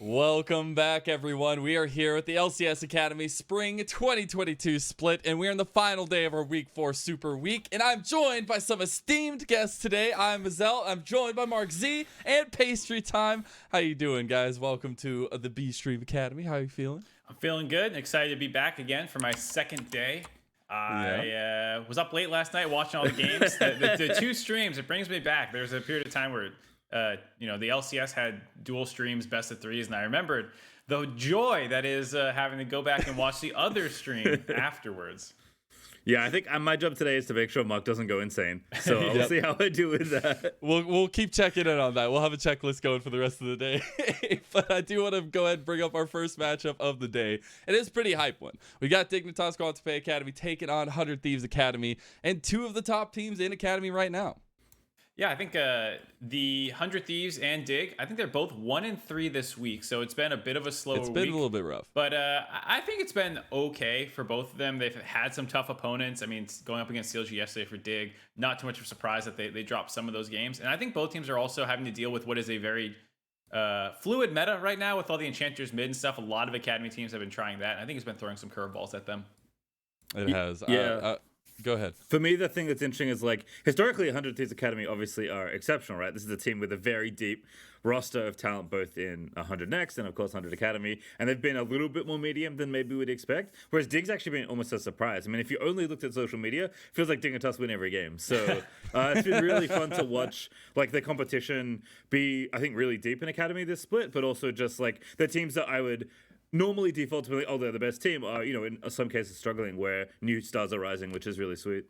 Welcome back, everyone. We are here at the LCS Academy Spring 2022 split, and we're in the final day of our Week 4 Super Week, and I'm joined by some esteemed guests today. I'm Mazel. I'm joined by Mark Z and Pastry Time. How you doing, guys? Welcome to the B Stream Academy. How are you feeling? I'm feeling good. Excited to be back again for my second day. I was up late last night watching all the games. the two streams, it brings me back. There's a period of time where the LCS had dual streams, best of threes, and I remembered the joy that is having to go back and watch the other stream afterwards. Yeah, I think my job today is to make sure Mark doesn't go insane. So we'll see how I do with that. We'll keep checking in on that. We'll have a checklist going for the rest of the day. But I do want to go ahead and bring up our first matchup of the day. It is a pretty hype one. We got Dignitas QNTMPAY Academy taking on 100 Thieves Academy, and two of the top teams in Academy right now. Yeah, I think the 100 Thieves and Dig, I think they're both 1-3 this week, so it's been a bit of a slower week. It's been a little bit rough. But I think it's been okay for both of them. They've had some tough opponents. I mean, going up against CLG yesterday for Dig, not too much of a surprise that they dropped some of those games. And I think both teams are also having to deal with what is a very fluid meta right now with all the Enchanters mid and stuff. A lot of Academy teams have been trying that, and I think it's been throwing some curveballs at them. It has. Yeah. Go ahead. For me, the thing that's interesting is, like, historically, 100 Thieves Academy obviously are exceptional, right? This is a team with a very deep roster of talent, both in 100 Next and, of course, 100 Academy. And they've been a little bit more medium than maybe we'd expect. Whereas Dig's actually been almost a surprise. I mean, if you only looked at social media, it feels like Dignitas win every game. So it's been really fun to watch, like, the competition be, I think, really deep in Academy this split, but also just, like, the teams that I would normally default to be like, oh, they're the best team, are, in some cases struggling where new stars are rising, which is really sweet.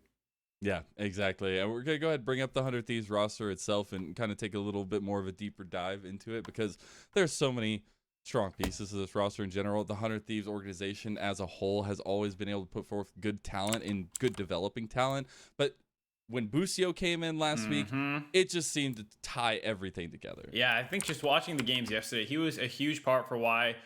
Yeah, exactly. And we're going to go ahead and bring up the 100 Thieves roster itself and kind of take a little bit more of a deeper dive into it, because there's so many strong pieces of this roster in general. The 100 Thieves organization as a whole has always been able to put forth good talent and good developing talent. But when Busio came in last week, it just seemed to tie everything together. Yeah, I think just watching the games yesterday, he was a huge part for why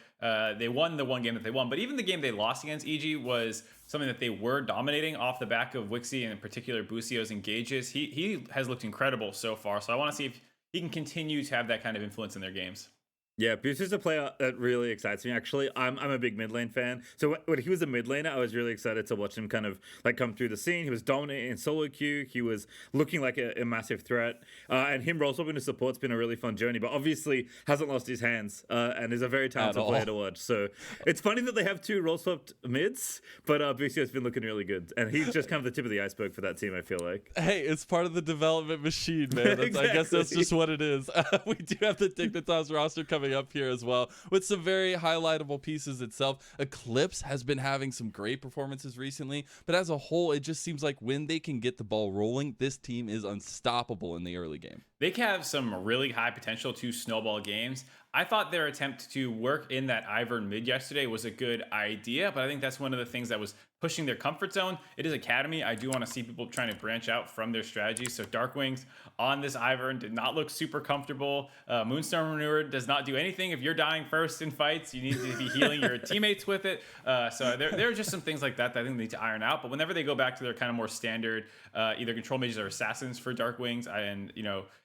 they won the one game that they won. But even the game they lost against EG was something that they were dominating off the back of Wixie, and in particular Busio's engages. He has looked incredible so far. So I want to see if he can continue to have that kind of influence in their games. Yeah, Busio's a player that really excites me, actually. I'm a big mid lane fan. So when he was a mid laner, I was really excited to watch him kind of like come through the scene. He was dominating in solo queue. He was looking like a massive threat. And him role swapping to support's been a really fun journey, but obviously hasn't lost his hands and is a very talented player to watch. So it's funny that they have two role swapped mids, but Busio's been looking really good. And he's just kind of the tip of the iceberg for that team, I feel like. Hey, it's part of the development machine, man. Exactly. I guess that's just what it is. We do have the Dignitas roster coming up here as well with some very highlightable pieces itself. Eclipse has been having some great performances recently, but as a whole, it just seems like when they can get the ball rolling, this team is unstoppable in the early game. They can have some really high potential to snowball games. I thought their attempt to work in that Ivern mid yesterday was a good idea, but I think that's one of the things that was pushing their comfort zone. It is Academy. I do want to see people trying to branch out from their strategies. So Darkwings on this Ivern did not look super comfortable. Moonstorm Renewer does not do anything. If you're dying first in fights, you need to be healing your teammates with it. So there are just some things like that I think they need to iron out. But whenever they go back to their kind of more standard, either control mages or assassins for Darkwings and,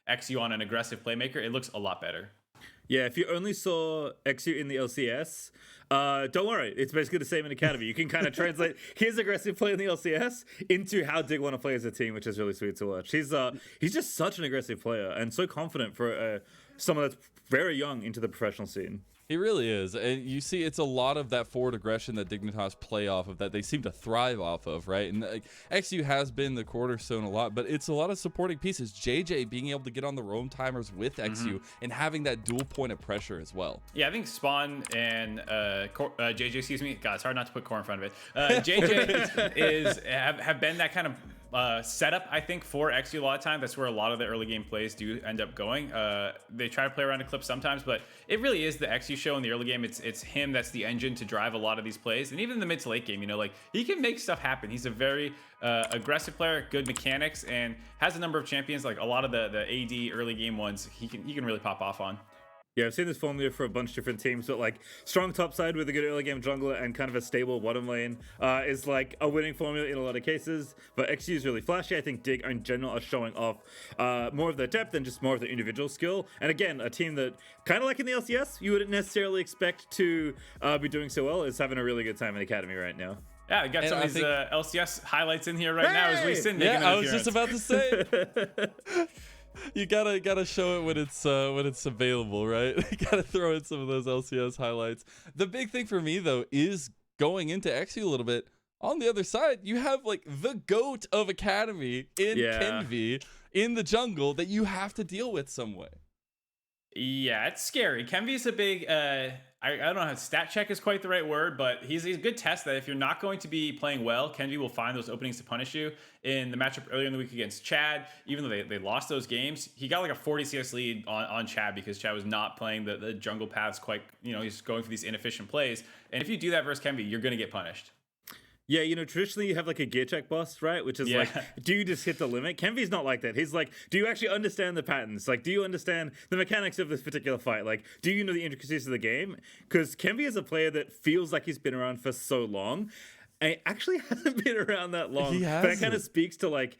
XU on an aggressive playmaker, it looks a lot better. Yeah, if you only saw XU in the LCS, don't worry. It's basically the same in Academy. You can kind of translate his aggressive play in the LCS into how Dig want to play as a team, which is really sweet to watch. He's just such an aggressive player and so confident for someone that's very young into the professional scene. He really is. And you see, it's a lot of that forward aggression that Dignitas play off of, that they seem to thrive off of, right? And XU has been the cornerstone a lot, but it's a lot of supporting pieces. JJ being able to get on the roam timers with XU and having that dual point of pressure as well. Yeah, I think Spawn and JJ, excuse me. God, it's hard not to put core in front of it. JJ have been that kind of setup, I think, for XU a lot of time. That's where a lot of the early game plays do end up going. They try to play around Eclipse sometimes, but it really is the XU show in the early game. It's him that's the engine to drive a lot of these plays. And even in the mid to late game, like, he can make stuff happen. He's a very aggressive player, good mechanics, and has a number of champions. Like a lot of the AD early game ones, he can really pop off on. Yeah, I've seen this formula for a bunch of different teams, but like strong top side with a good early game jungler and kind of a stable bottom lane is like a winning formula in a lot of cases. But XU is really flashy. I think Dig in general are showing off more of their depth and just more of the individual skill. And again, a team that kind of like in the LCS, you wouldn't necessarily expect to be doing so well is having a really good time in the academy right now. Yeah, we got some of these LCS highlights in here right now as we sit. Yeah, I was just about to say. You gotta show it when it's available, right? You gotta throw in some of those LCS highlights. The big thing for me though is going into XU a little bit. On the other side, you have like the GOAT of Academy in Kenvi in the jungle that you have to deal with some way. Yeah, it's scary. Kenvi's a big I don't know if stat check is quite the right word, but he's a good test that if you're not going to be playing well, Kenvi will find those openings to punish you. In the matchup earlier in the week against Chad, even though they lost those games, he got like a 40 CS lead on Chad because Chad was not playing the jungle paths quite, he's going for these inefficient plays. And if you do that versus Kenvi, you're going to get punished. Yeah, traditionally you have like a gear check boss, right? Which is like, do you just hit the limit? Kenvi's not like that. He's like, do you actually understand the patterns? Like, do you understand the mechanics of this particular fight? Like, do you know the intricacies of the game? Because Kenvi is a player that feels like he's been around for so long. And it actually hasn't been around that long. But it kind of speaks to like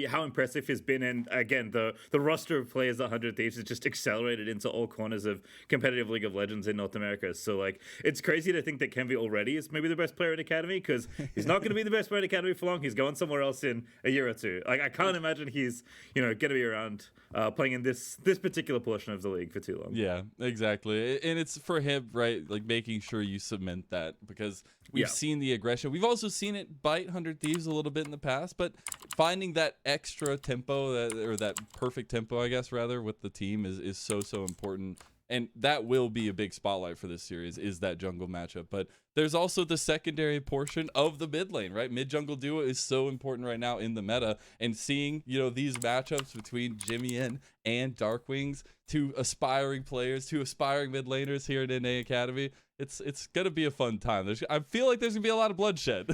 how impressive he's been. And again, the roster of players at 100 Thieves has just accelerated into all corners of competitive League of Legends in North America. So like, it's crazy to think that Kenvi already is maybe the best player in Academy, because he's not going to be the best player in Academy for long. He's going somewhere else in a year or two. Like, I can't imagine he's going to be around playing in this particular portion of the league for too long. Yeah, exactly. And it's for him, right? Like making sure you cement that, because we've seen the aggression. We've also seen it bite 100 Thieves a little bit in the past, but finding that extra tempo, or that perfect tempo, I guess, rather, with the team is so important. And that will be a big spotlight for this series, is that jungle matchup. But there's also the secondary portion of the mid lane, right? Mid-jungle duo is so important right now in the meta. And seeing, these matchups between Jimmy and Darkwings, two aspiring players, two aspiring mid laners here at NA Academy, it's going to be a fun time. I feel like there's going to be a lot of bloodshed.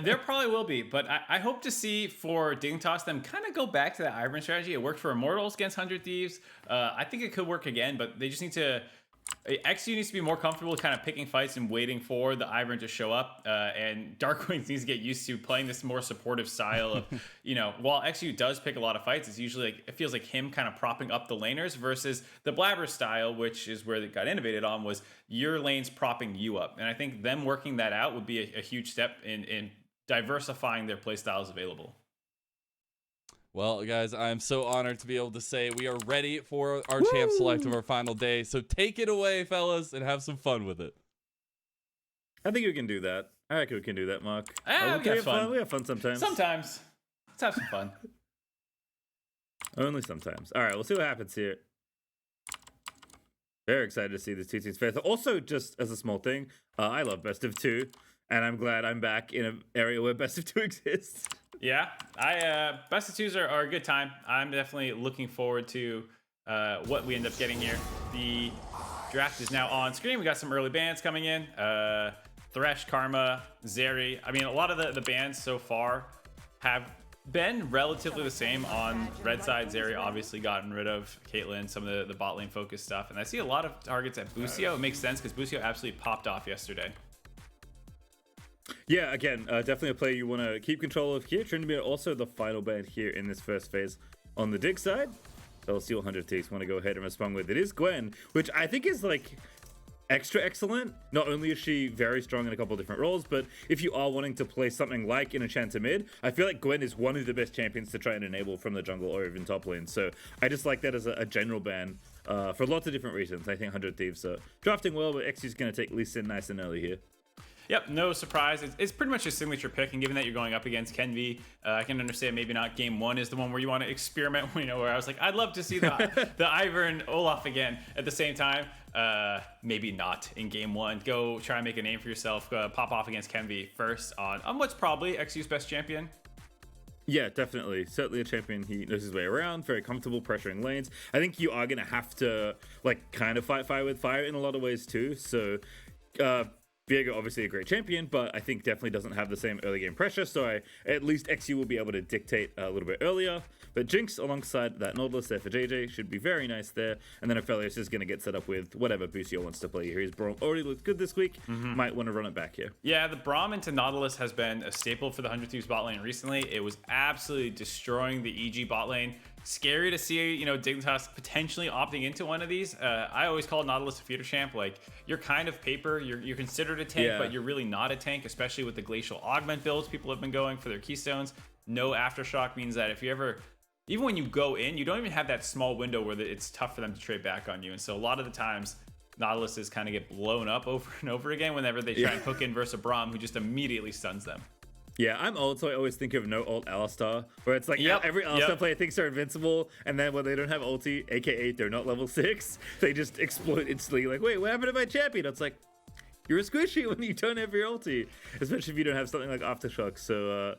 There probably will be, but I hope to see for Dignitas them kind of go back to that Ivern strategy. It worked for Immortals against 100 Thieves. I think it could work again, but they just need to... XU needs to be more comfortable kind of picking fights and waiting for the Ivern to show up, and Darkwings needs to get used to playing this more supportive style of, while XU does pick a lot of fights, it's usually like, it feels like him kind of propping up the laners versus the Blabber style, which is where it got innovated on, was your lanes propping you up. And I think them working that out would be a huge step in diversifying their play styles available. Well, guys, I'm so honored to be able to say we are ready for our champ select of our final day. So take it away, fellas, and have some fun with it. I think we can do that. I reckon we can do that, Mark. We have fun. We have fun sometimes. Sometimes. Let's have some fun. Only sometimes. All right, we'll see what happens here. Very excited to see this two teams face. Also, just as a small thing, I love best of two, and I'm glad I'm back in an area where best of two exists. Yeah, best of twos are a good time. I'm definitely looking forward to what we end up getting here. The draft is now on screen. We got some early bans coming in. Thresh, Karma, Zeri. I mean, a lot of the bans so far have been relatively the same on red side. Zeri obviously gotten rid of. Caitlyn, some of the bot lane focused stuff. And I see a lot of targets at Busio. It makes sense because Busio absolutely popped off yesterday. Yeah, again, definitely a player you want to keep control of here. Trinity also the final ban here in this first phase on the Dig side. So we'll see what 100 Thieves want to go ahead and respond with. It is Gwen, which I think is like extra excellent. Not only is she very strong in a couple of different roles, but if you are wanting to play something like an Enchanter mid, I feel like Gwen is one of the best champions to try and enable from the jungle or even top lane. So I just like that as a general ban for lots of different reasons. I think 100 Thieves are drafting well, but XU's going to take Lee Sin nice and early here. Yep, no surprise. It's pretty much a signature pick, and given that you're going up against Kenvi, I can understand maybe not game one is the one where you want to experiment. Where I was like, I'd love to see the Ivern Olaf again. At the same time, maybe not in game one. Go try and make a name for yourself. Pop off against Kenvi first on what's probably XU's best champion. Yeah, definitely. Certainly a champion. He knows his way around, very comfortable pressuring lanes. I think you are going to have to like kind of fight fire with fire in a lot of ways too. So Viego, obviously a great champion, but I think definitely doesn't have the same early game pressure, so at least XU will be able to dictate a little bit earlier. But Jinx alongside that Nautilus there for JJ should be very nice there. And then Aphelios is going to get set up with whatever Busio wants to play here. His Braum already looked good this week. Might want to run it back here. Yeah, the Braum into Nautilus has been a staple for the 100 Thieves bot lane recently. It was absolutely destroying the EG bot lane. Scary to see, Dignitas potentially opting into one of these. I always call Nautilus a feeder champ. Like, you're kind of paper. You're considered a tank, but you're really not a tank, especially with the Glacial Augment builds people have been going for their Keystones. No Aftershock means that if you ever, even when you go in, you don't even have that small window where it's tough for them to trade back on you. And so a lot of the times, Nautiluses kind of get blown up over and over again whenever they try and hook in versus a Braum, who just immediately stuns them. Yeah, I'm old, so I always think of no ult Alistar, where it's like every Alistar player thinks they're invincible, and then when they don't have ulti, aka they're not level 6, they just explode instantly. Like, wait, what happened to my champion? It's like, you're a squishy when you don't have your ulti, especially if you don't have something like Aftershock. So,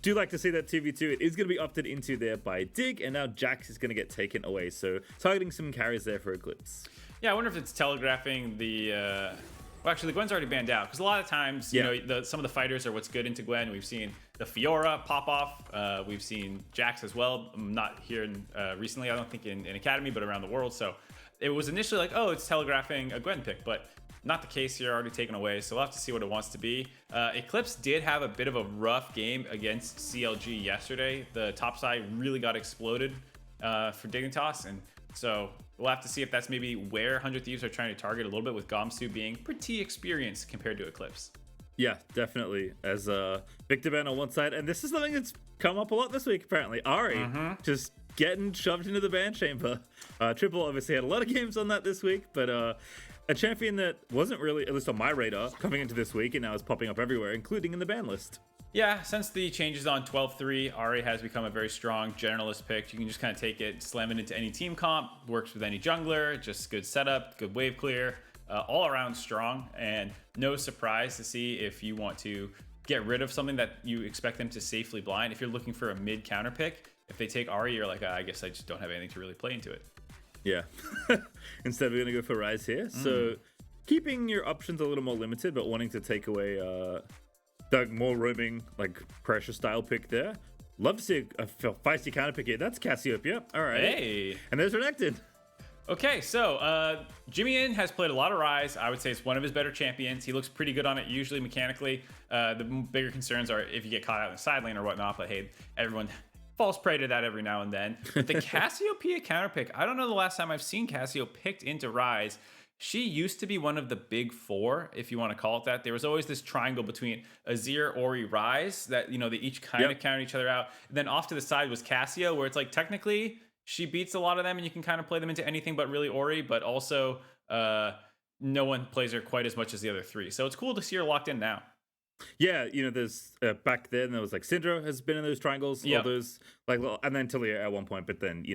do like to see that 2v2. It is going to be opted into there by Dig, and now Jax is going to get taken away. So, targeting some carries there for Eclipse. Yeah, I wonder if it's telegraphing the... Well, actually, the Gwen's already banned out because a lot of times, some of the fighters are what's good into Gwen. We've seen the Fiora pop off. We've seen Jax as well. Not here recently, I don't think in Academy, but around the world. So it was initially like, oh, it's telegraphing a Gwen pick, but not the case here. Already taken away. So we'll have to see what it wants to be. Eclipse did have a bit of a rough game against CLG yesterday. The top side really got exploded for Dignitas, and so we'll have to see if that's maybe where 100 Thieves are trying to target a little bit, with Gamsu being pretty experienced compared to Eclipse. Yeah, definitely. As Victor ban on one side, and this is something that's come up a lot this week, apparently. Ari just getting shoved into the ban chamber. Triple obviously had a lot of games on that this week, but a champion that wasn't really, at least on my radar, coming into this week, and now is popping up everywhere, including in the ban list. Yeah, since the changes on 12.3, Ari has become a very strong generalist pick. You can just kind of take it, slam it into any team comp, works with any jungler, just good setup, good wave clear, all around strong, and no surprise to see if you want to get rid of something that you expect them to safely blind. If you're looking for a mid counter pick, if they take Ari, you're like, I guess I just don't have anything to really play into it. Yeah. Instead, we're going to go for Ryze here. So keeping your options a little more limited, but wanting to take away... the more roaming, like, pressure style pick there. Love to see a feisty counter pick here. That's Cassiopeia. All right. Hey. And there's Renekton. Okay, so Jimmy has played a lot of Ryze. I would say it's one of his better champions. He looks pretty good on it, usually mechanically. The bigger concerns are if you get caught out in the side lane or whatnot, but hey, everyone falls prey to that every now and then. But the Cassiopeia counter pick, I don't know the last time I've seen Cassio picked into Ryze. She used to be one of the big four, if you want to call it that. There was always this triangle between Azir, Ori, Ryze that, they each kind of counter each other out. And then off to the side was Cassio, where it's like technically she beats a lot of them and you can kind of play them into anything but really Ori, but also no one plays her quite as much as the other three. So it's cool to see her locked in now. Yeah, there's back then there was like Syndra has been in those triangles, all those like, and then Talia at one point, but then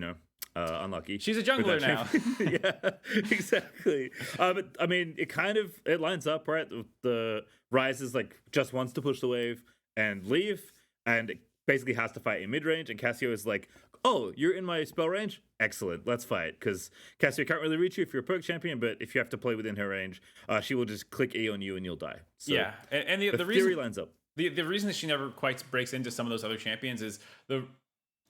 unlucky. She's a jungler now. Yeah, exactly. But I mean, it lines up, right? The Ryze is like just wants to push the wave and leave, and it basically has to fight in mid range. And Cassio is like, "Oh, you're in my spell range. Excellent, let's fight." Because Cassio can't really reach you if you're a perk champion, but if you have to play within her range, she will just click E on you and you'll die. So yeah, and the theory reason lines up. The reason that she never quite breaks into some of those other champions is the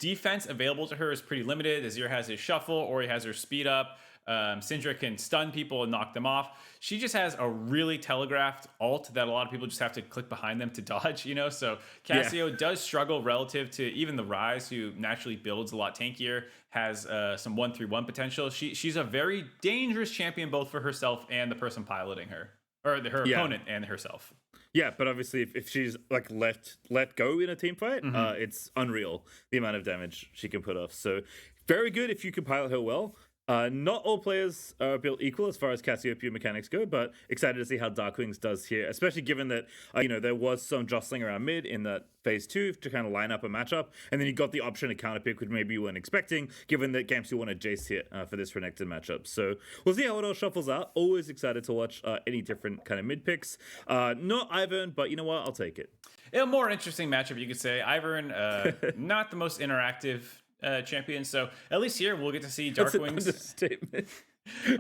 defense available to her is pretty limited. Azir has his shuffle, Ori has her speed up. Syndra can stun people and knock them off. She just has a really telegraphed ult that a lot of people just have to click behind them to dodge, So Cassio does struggle relative to even the Ryze, who naturally builds a lot tankier, has some 1-3-1 potential. She's a very dangerous champion, both for herself and the person piloting her, or her opponent and herself. Yeah, but obviously if she's like let go in a team fight, it's unreal the amount of damage she can put off. So very good if you can pilot her well. Not all players are built equal as far as Cassiopeia mechanics go, but excited to see how Darkwings does here, especially given that there was some jostling around mid in that phase 2 to kind of line up a matchup, and then you got the option to counter pick, which maybe you weren't expecting, given that Gamsu wanted Jace here for this Renekton matchup. So we'll see how it all shuffles out. Always excited to watch any different kind of mid picks. Not Ivern, but you know what? I'll take it. A more interesting matchup, you could say. Ivern, not the most interactive champion. So at least here we'll get to see That's an Darkwing's understatement.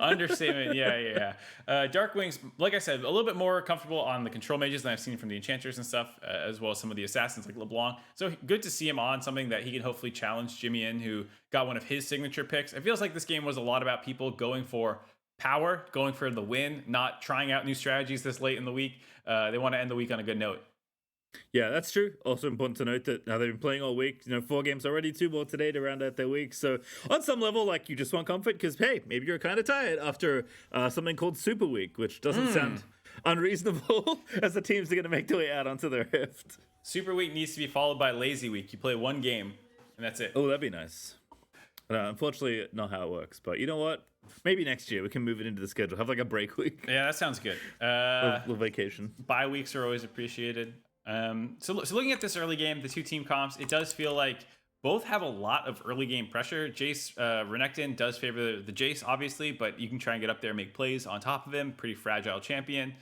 understatement. Yeah. Darkwing's, like I said, a little bit more comfortable on the control mages than I've seen from the enchanters and stuff, as well as some of the assassins like LeBlanc. So good to see him on something that he can hopefully challenge Jimmy in, who got one of his signature picks. It feels like this game was a lot about people going for power, going for the win, not trying out new strategies this late in the week. They want to end the week on a good note. Yeah, that's true. Also important to note that now they've been playing all week. 4 games already, 2 more today to round out their week. So on some level, like, you just want comfort because, hey, maybe you're kind of tired after something called Super Week, which doesn't sound unreasonable as the teams are going to make their way out onto the Rift. Super Week needs to be followed by Lazy Week. You play 1 game, and that's it. Oh, that'd be nice. Unfortunately, not how it works. But you know what? Maybe next year we can move it into the schedule. Have like a break week. Yeah, that sounds good. A little vacation. Bye weeks are always appreciated. So looking at this early game, the 2 team comps, it does feel like both have a lot of early game pressure. Jace Renekton does favor the Jace, obviously, but you can try and get up there and make plays on top of him. Pretty fragile champion.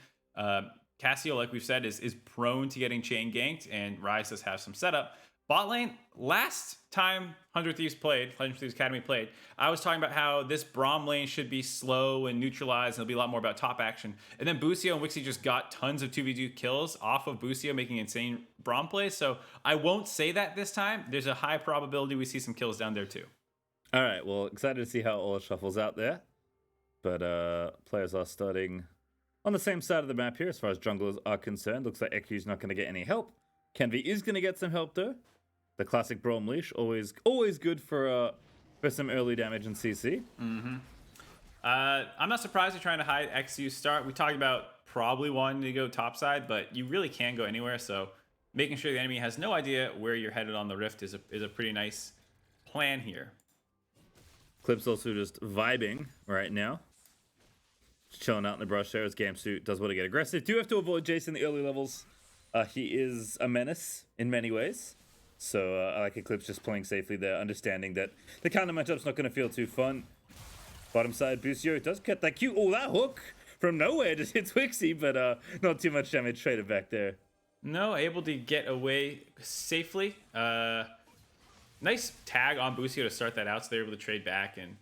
Cassio, like we've said, is prone to getting chain ganked, and Ryze does have some setup. Bot lane, last time 100 Thieves Academy played, I was talking about how this Braum lane should be slow and neutralized, and it'll be a lot more about top action. And then Busio and Wixie just got tons of 2v2 kills off of Busio, making insane Braum plays. So I won't say that this time. There's a high probability we see some kills down there too. All right, well, excited to see how all it shuffles out there. But players are starting on the same side of the map here as far as junglers are concerned. Looks like EQ's not going to get any help. Kenvi is going to get some help though. The classic Braum leash, always good for some early damage in CC. I'm not surprised they're trying to hide XU's start. We talked about probably wanting to go topside, but you really can go anywhere. So making sure the enemy has no idea where you're headed on the Rift is a pretty nice plan here. Clip's also just vibing right now. Just chilling out in the brush there as Gamsuit does want to get aggressive. Do have to avoid Jace in the early levels. He is a menace in many ways. So I like Eclipse just playing safely there, understanding that the counter matchup's not going to feel too fun. Bottom side, Busio does get that Q. Oh, that hook from nowhere just hits Wixie, but not too much damage traded back there. No, able to get away safely. Nice tag on Busio to start that out, so they're able to trade back. And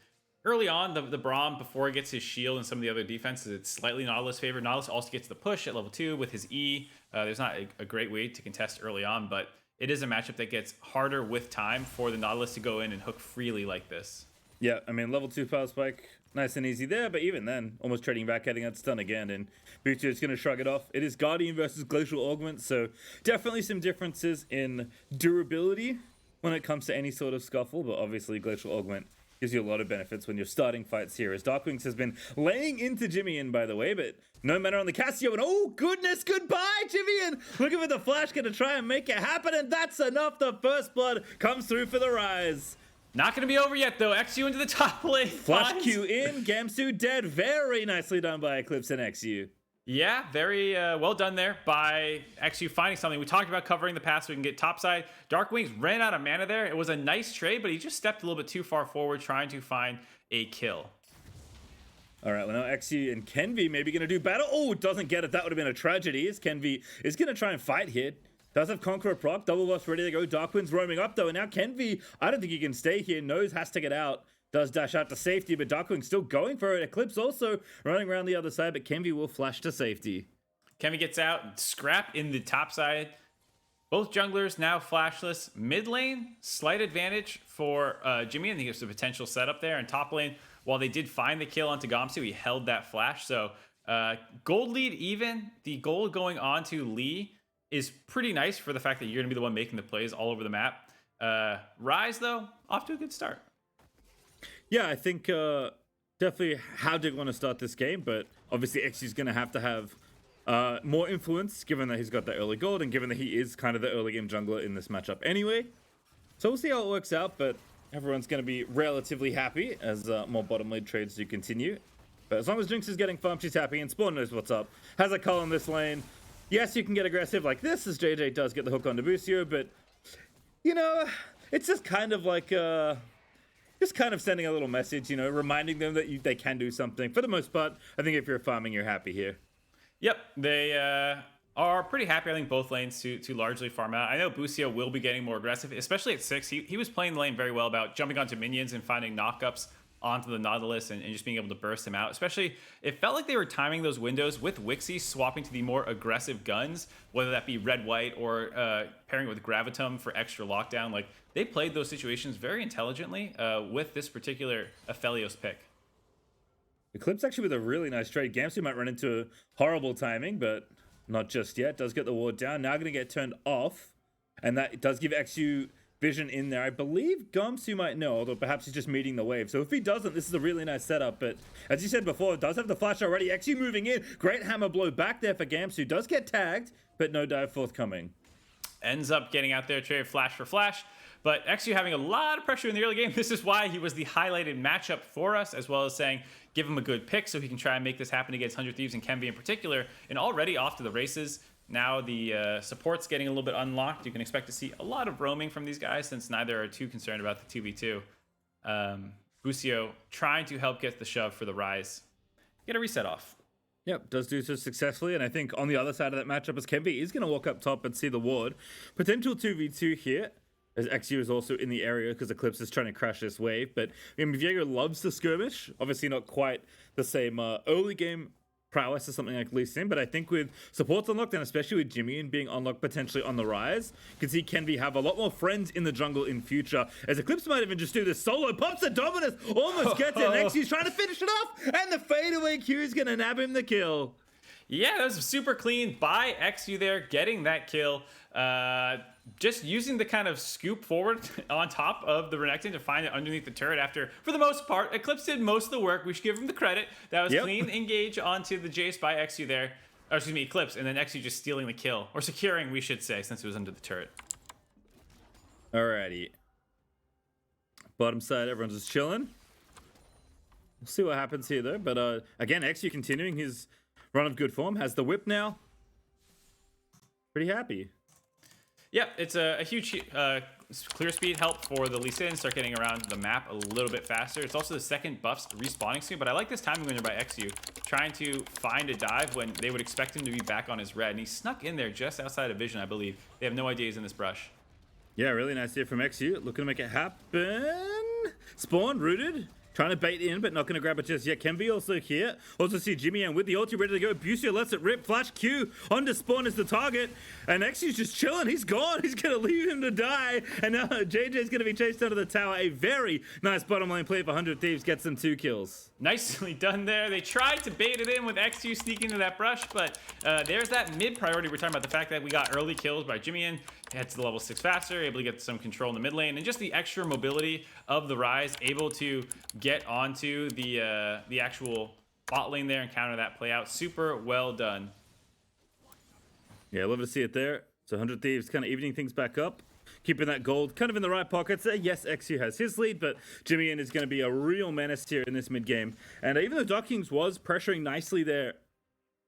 early on, the Braum, before he gets his shield and some of the other defenses, it's slightly Nautilus favored. Nautilus also gets the push at level 2 with his E. There's not a great way to contest early on, but it is a matchup that gets harder with time for the Nautilus to go in and hook freely like this. Yeah, I mean, level 2 power spike, nice and easy there, but even then, almost trading back, getting that stun again, and Busio is going to shrug it off. It is Guardian versus Glacial Augment, so definitely some differences in durability when it comes to any sort of scuffle, but obviously Glacial Augment gives you a lot of benefits when you're starting fights here, as Darkwings has been laying into Jimmy by the way, but no matter on the Cassio, and oh goodness, goodbye Jimmy, looking for the flash, gonna try and make it happen, and that's enough. The first blood comes through for the Ryze. Not gonna be over yet though. XU into the top lane. Flash Q in, Gamsu dead. Very nicely done by Eclipse and XU. Yeah, very well done there by XU finding something. We talked about covering the path so we can get topside. Darkwings ran out of mana there. It was a nice trade, but he just stepped a little bit too far forward trying to find a kill. All right, well now XU and Kenvi maybe going to do battle. Oh, doesn't get it. That would have been a tragedy. As Kenvi is going to try and fight here. Does have Conqueror proc. Double buff ready to go. Darkwind's roaming up though. And now Kenvi, I don't think he can stay here. Knows has to get out. Does dash out to safety, but Darkwing still going for it. Eclipse also running around the other side, but Kenvi will flash to safety. Kenvi gets out. Scrap in the top side. Both junglers now flashless. Mid lane, slight advantage for Jimmy. I think there's a potential setup there. And top lane, while they did find the kill onto Gamsu, he held that flash. So gold lead even. The gold going on to Lee is pretty nice for the fact that you're going to be the one making the plays all over the map. Ryze, though, off to a good start. Yeah, I think definitely how Dig want to start this game, but obviously XU's going to have more influence given that he's got the early gold and given that he is kind of the early game jungler in this matchup anyway. So we'll see how it works out, but everyone's going to be relatively happy as more bottom lane trades do continue. But as long as Jinx is getting farmed, she's happy, and Spawn knows what's up. Has a call in this lane. Yes, you can get aggressive like this as JJ does get the hook on Busio, but you know, it's just kind of like just kind of sending a little message, you know, reminding them that they can do something. For the most part, I think if you're farming, you're happy here. Yep, they are pretty happy, I think, both lanes to largely farm out. I know Busio will be getting more aggressive, especially at 6. He was playing the lane very well about jumping onto minions and finding knockups onto the Nautilus and just being able to burst him out. Especially, it felt like they were timing those windows with Wixie swapping to the more aggressive guns, whether that be red-white or pairing with Gravitum for extra lockdown. Like, they played those situations very intelligently with this particular Aphelios pick. Eclipse actually with a really nice trade. Gamsu might run into horrible timing, but not just yet. Does get the ward down. Now going to get turned off. And that does give XU vision in there. I believe Gamsu might know, although perhaps he's just meeting the wave. So if he doesn't, this is a really nice setup. But as you said before, does have the flash already. XU moving in. Great hammer blow back there for Gamsu. Does get tagged, but no dive forthcoming. Ends up getting out there, trade flash for flash. But XU having a lot of pressure in the early game. This is why he was the highlighted matchup for us, as well as saying, give him a good pick so he can try and make this happen against 100 Thieves and KenVy in particular. And already off to the races. Now the support's getting a little bit unlocked. You can expect to see a lot of roaming from these guys since neither are too concerned about the 2v2. Busio trying to help get the shove for the Rise. Get a reset off. Yep, does do so successfully, and I think on the other side of that matchup is KenVy is going to walk up top and see the ward. Potential 2v2 here, as XU is also in the area because Eclipse is trying to crash this wave, but Viego loves the skirmish. Obviously not quite the same early game prowess as something like Lee Sin, but I think with supports unlocked and especially with Jimmy and being unlocked potentially on the Rise, you can see KenVy have a lot more friends in the jungle in future, as Eclipse might even just do this solo, pops the Dominus, almost gets it, XU's trying to finish it off, and the fadeaway Q is going to nab him the kill. Yeah, that was super clean by XU there, getting that kill. Just using the kind of scoop forward on top of the Renekton to find it underneath the turret after, for the most part, Eclipse did most of the work. We should give him the credit. That was clean engage onto the Jace by XU there. Or excuse me, Eclipse, and then XU just stealing the kill. Or securing, we should say, since it was under the turret. Alrighty. Bottom side, everyone's just chilling. We'll see what happens here, though. But again, XU continuing his run of good form. Has the whip now. Pretty happy. Yeah, it's a huge clear speed help for the Lee Sin, start getting around the map a little bit faster. It's also the second buffs respawning soon, but I like this timing winner by XU, trying to find a dive when they would expect him to be back on his red, and he snuck in there just outside of vision, I believe. They have no idea he's in this brush. Yeah, really nice here from XU. Looking to make it happen. Spawn, rooted. Trying to bait in, but not going to grab it just yet. KenVy also here. Also see Jimmy and with the ulti ready to go. Busio lets it rip. Flash Q onto Spawn is the target. And XU's just chilling. He's gone. He's going to leave him to die. And now JJ's going to be chased out of the tower. A very nice bottom lane play for 100 Thieves. Gets them 2 kills. Nicely done there. They tried to bait it in with XU sneaking into that brush, but there's that mid priority. We're talking about the fact that we got early kills by Jimmy and head to the level 6 faster, able to get some control in the mid lane, and just the extra mobility of the Rise, able to get onto the actual bot lane there and counter that play out. Super well done. Yeah, love to see it there. So 100 Thieves kind of evening things back up. Keeping that gold kind of in the right pockets. Yes, XU has his lead, but Jimmy is going to be a real menace here in this mid game. And even though Dark Kings was pressuring nicely there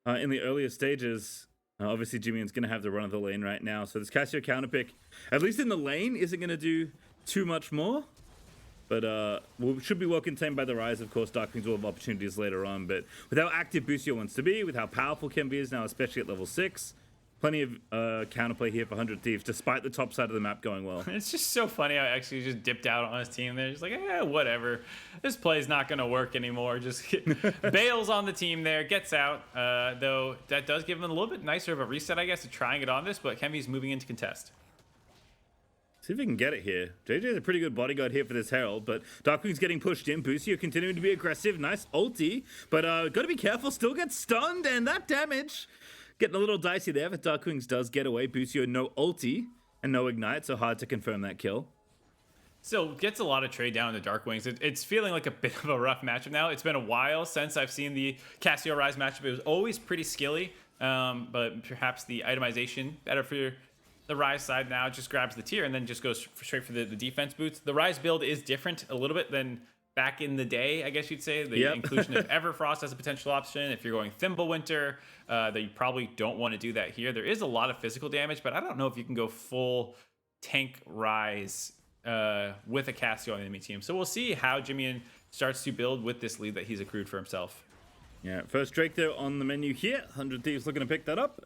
in the earlier stages, obviously Jimmy is going to have the run of the lane right now. So this Cassio counter pick, at least in the lane, isn't going to do too much more. But we should be well contained by the Rise. Of course, Dark Kings will have opportunities later on. But with how active Busio wants to be, with how powerful KenVy is now, especially at level 6, plenty of counterplay here for 100 Thieves, despite the top side of the map going well. It's just so funny how XU just dipped out on his team there. Just like, whatever. This play's not going to work anymore. Just bails on the team there, gets out. Though that does give him a little bit nicer of a reset, I guess, to try and get on this. But KenVy's moving into contest. See if we can get it here. JJ is a pretty good bodyguard here for this Herald, but Darkwing's getting pushed in. Busio continuing to be aggressive. Nice ulti, but got to be careful. Still gets stunned, and that damage getting a little dicey there, but Darkwings does get away. Busio no ulti and no ignite, so hard to confirm that kill. Still gets a lot of trade down to Darkwings. It's feeling like a bit of a rough matchup now. It's been a while since I've seen the Cassio Rise matchup. It was always pretty skilly, but perhaps the itemization better for the Rise side now. Just grabs the tier and then just goes straight for the defense boots. The Rise build is different a little bit than back in the day, I guess you'd say. The inclusion of Everfrost as a potential option. If you're going Thimblewinter, that you probably don't want to do that here. There is a lot of physical damage, but I don't know if you can go full tank Rise with a Cassio on the enemy team. So we'll see how Jimmy starts to build with this lead that he's accrued for himself. Yeah, first Drake there on the menu here. 100 Thieves looking to pick that up.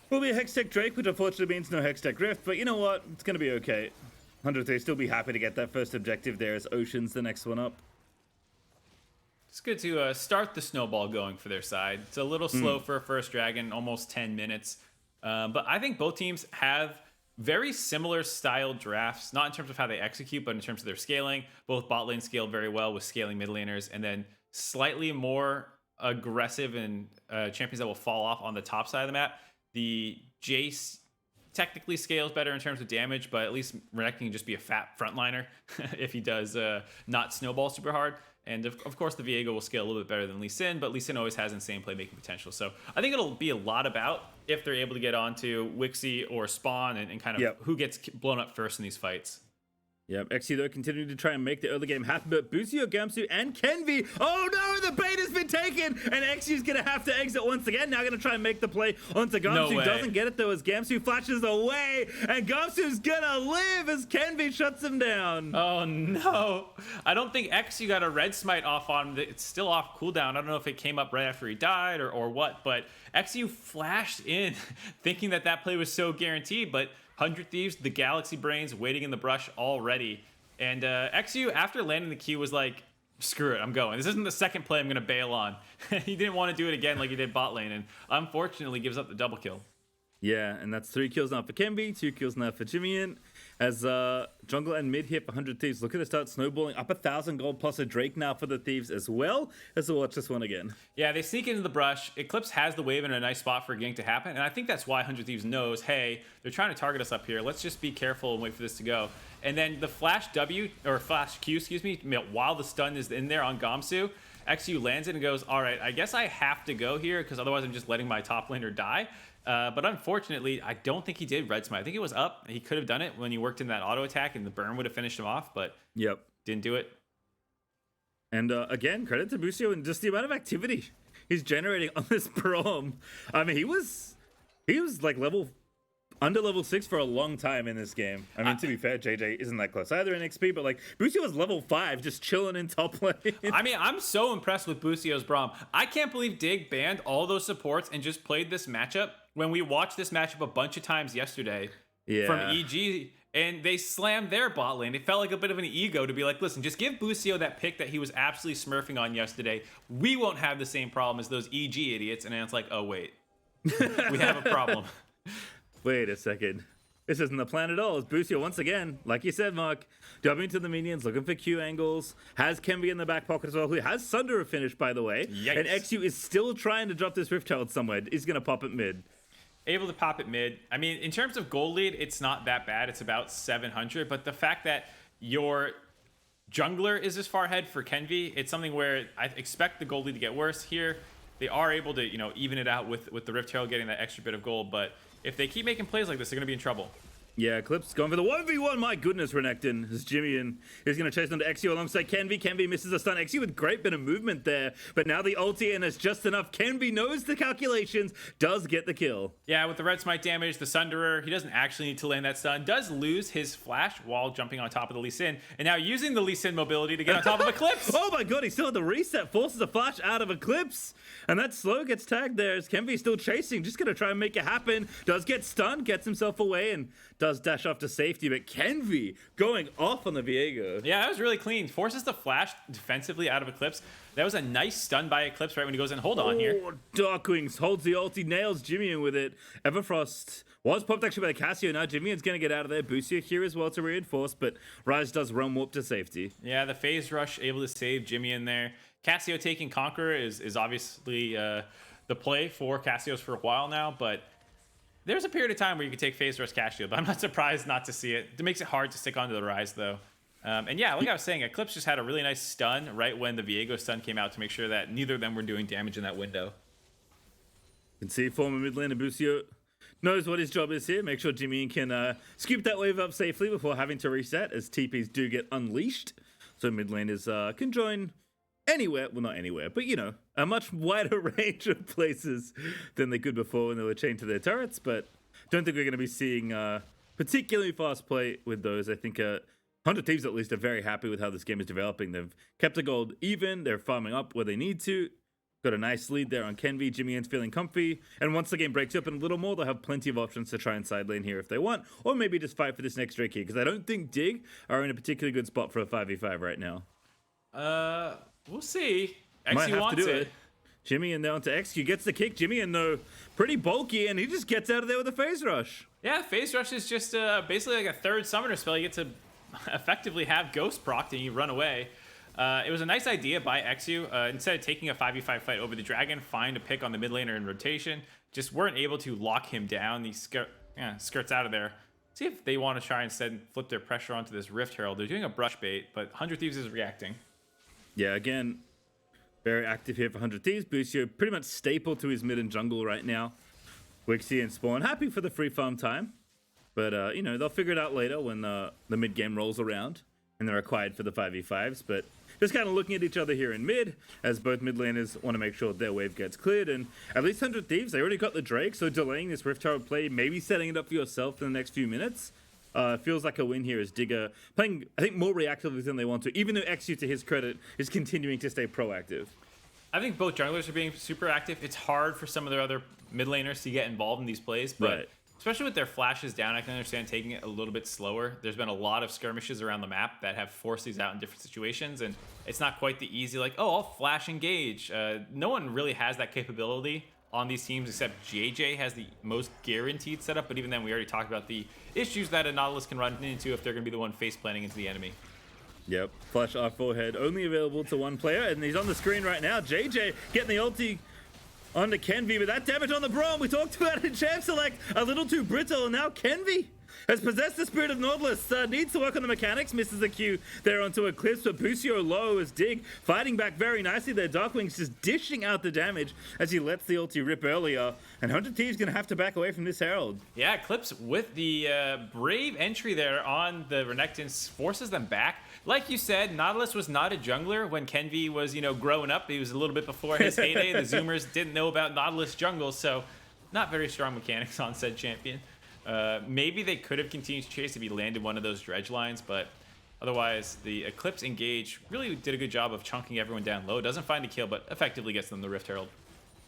Will be a Hextech Drake, which unfortunately means no Hextech Rift, but you know what? It's going to be okay. 100 they still be happy to get that first objective there as Ocean's the next one up. It's good to start the snowball going for their side. It's a little slow for a first dragon, almost 10 minutes. But I think both teams have very similar style drafts, not in terms of how they execute, but in terms of their scaling. Both bot lane scale very well with scaling mid laners, and then slightly more aggressive and champions that will fall off on the top side of the map. The Jace technically scales better in terms of damage, but at least Renekton can just be a fat frontliner if he does not snowball super hard. And of course, the Viego will scale a little bit better than Lee Sin, but Lee Sin always has insane playmaking potential. So I think it'll be a lot about if they're able to get onto Wixie or Spawn and kind of who gets blown up first in these fights. Yep, XC though continuing to try and make the early game happen, but Busio, Gamsu, and Kenvi. Oh no, the bait has been taken, and XC's gonna have to exit once again. Now gonna try and make the play onto Gamsu. No way. Doesn't get it though as Gamsu flashes away, and Gamsu's gonna live as Kenvi shuts him down. Oh no, I don't think XU got a red smite off on him. It's still off cooldown. I don't know if it came up right after he died or what, but XU flashed in thinking that play was so guaranteed, but 100 Thieves, the Galaxy Brains waiting in the brush already. And XU, after landing the Q, was like, screw it, I'm going. This isn't the second play I'm going to bail on. He didn't want to do it again like he did bot lane, and unfortunately gives up the double kill. Yeah, and that's 3 kills now for Kenvi, 2 kills now for Jimmy. As jungle and mid hit for 100 Thieves. Look at it start snowballing up 1,000 gold plus a Drake now for the Thieves as well. As we'll watch this one again. Yeah, they sneak into the brush. Eclipse has the wave in a nice spot for a gank to happen. And I think that's why 100 Thieves knows, hey, they're trying to target us up here. Let's just be careful and wait for this to go. And then the flash W, or flash Q, excuse me, while the stun is in there on Gamsu, XU lands it and goes, all right, I guess I have to go here because otherwise I'm just letting my top laner die. But unfortunately, I don't think he did red smite. I think it was up. He could have done it when he worked in that auto attack and the burn would have finished him off, but didn't do it. And again, credit to Busio and just the amount of activity he's generating on this prom. I mean, he was like under level 6 for a long time in this game. I mean, to be fair, JJ isn't that close either in XP, but like Busio was level 5 just chilling in top lane. I mean, I'm so impressed with Busio's Braum. I can't believe Dig banned all those supports and just played this matchup when we watched this matchup a bunch of times yesterday from EG, and they slammed their bot lane. It felt like a bit of an ego to be like, listen, just give Busio that pick that he was absolutely smurfing on yesterday. We won't have the same problem as those EG idiots. And then it's like, oh, wait, we have a problem. Wait a second. This isn't the plan at all. It's Busio once again, like you said, Mark, dubbing to the minions, looking for Q angles, has Kenvi in the back pocket as well, who has Sunder finish, by the way. Yikes. And XU is still trying to drop this Rift Child somewhere. He's going to pop it mid. Able to pop it mid. I mean, in terms of gold lead, it's not that bad. It's about 700, but the fact that your jungler is this far ahead for Kenvi, it's something where I expect the gold lead to get worse. Here, they are able to, even it out with the Rift Herald getting that extra bit of gold, but if they keep making plays like this, they're going to be in trouble. Yeah, Eclipse going for the 1v1. My goodness, Renekton. As Jimmy and is going to chase down to XU alongside Kenvi. Kenvi misses a stun. XU with great bit of movement there. But now the ulti and it's just enough. Kenvi knows the calculations. Does get the kill. Yeah, with the red smite damage, the Sunderer, he doesn't actually need to land that stun. Does lose his flash while jumping on top of the Lee Sin. And now using the Lee Sin mobility to get on top of Eclipse. Oh my god, he still had the reset. Forces a flash out of Eclipse. And that slow gets tagged there as Kenvi still chasing. Just going to try and make it happen. Does get stunned. Gets himself away and does dash off to safety, but Kenvi going off on the Viego. Yeah, that was really clean. Forces the flash defensively out of Eclipse. That was a nice stun by Eclipse right when he goes in. Hold on here. Darkwings holds the ulti, nails Jimmy in with it. Everfrost was popped actually by the Cassio. Now Jimmy's going to get out of there. Busio here as well to reinforce, but Rise does run warp to safety. Yeah, the phase rush able to save Jimmy in there. Cassio taking Conqueror is obviously the play for Cassios for a while now, but there's a period of time where you can take phase rush Cassio, but I'm not surprised not to see it. It makes it hard to stick onto the Rise though. And yeah, like I was saying, Eclipse just had a really nice stun right when the Viego stun came out to make sure that neither of them were doing damage in that window. You can see former mid laner Busio knows what his job is here. Make sure Jimmy can scoop that wave up safely before having to reset as TPs do get unleashed. So mid laners can join anywhere, well not anywhere, but a much wider range of places than they could before when they were chained to their turrets, but don't think we're going to be seeing particularly fast play with those. I think 100 Thieves at least are very happy with how this game is developing. They've kept the gold even, they're farming up where they need to, got a nice lead there on Kenvi. Jimmy N's feeling comfy. And once the game breaks up in a little more, they'll have plenty of options to try and side lane here if they want. Or maybe just fight for this next Drake here, because I don't think Dig are in a particularly good spot for a 5v5 right now. We'll see. Might XU have wants to do it. it. Jimmy and down to XQ gets the kick. Jimmy and though pretty bulky, and he just gets out of there with a phase rush. Yeah, phase rush is just basically like a third summoner spell. You get to effectively have ghost procced and you run away. It was a nice idea by XU. Instead of taking a 5v5 fight over the dragon, find a pick on the mid laner in rotation. Just weren't able to lock him down. He skirts out of there. See if they want to try instead flip their pressure onto this Rift Herald. They're doing a brush bait, but 100 Thieves is reacting. Yeah, again, very active here for 100 Thieves. Busio pretty much staple to his mid and jungle right now. Wixie and Spawn happy for the free farm time. But, you know, they'll figure it out later when the mid game rolls around and they're required for the 5v5s. But just kind of looking at each other here in mid, as both mid laners want to make sure their wave gets cleared. And at least 100 Thieves, they already got the Drake, so delaying this Rift Herald play, maybe setting it up for yourself in the next few minutes. Feels like a win here as DIGA playing, I think, more reactively than they want to, even though XU, to his credit, is continuing to stay proactive. I think both junglers are being super active. It's hard for some of their other mid laners to get involved in these plays, but Right. especially with their flashes down, I can understand taking it a little bit slower. There's been a lot of skirmishes around the map that have forced these out in different situations, and it's not quite the easy, like, oh, I'll flash engage. No one really has that capability on these teams except JJ has the most guaranteed setup, but even then we already talked about the issues that a Nautilus can run into if they're going to be the one face planting into the enemy. Yep, flash off forehead, only available to one player, and he's on the screen right now. JJ getting the ulti onto Kenvi, but that damage on the Braum, we talked about it in Champ Select, a little too brittle, and now Kenvi has possessed the spirit of Nautilus, needs to work on the mechanics, misses the Q there onto Eclipse, but Busio low as Dig fighting back very nicely there. Darkwing's just dishing out the damage as he lets the ulti rip earlier, and 100 Thieves gonna have to back away from this Herald. Yeah, Eclipse with the brave entry there on the Renekton forces them back. Like you said, Nautilus was not a jungler when Kenvi was, you know, growing up. He was a little bit before his heyday. The Zoomers didn't know about Nautilus jungle, so not very strong mechanics on said champion. Maybe they could have continued to chase if he landed one of those dredge lines, but otherwise the Eclipse engage really did a good job of chunking everyone down low. Doesn't find a kill, but effectively gets them the Rift Herald.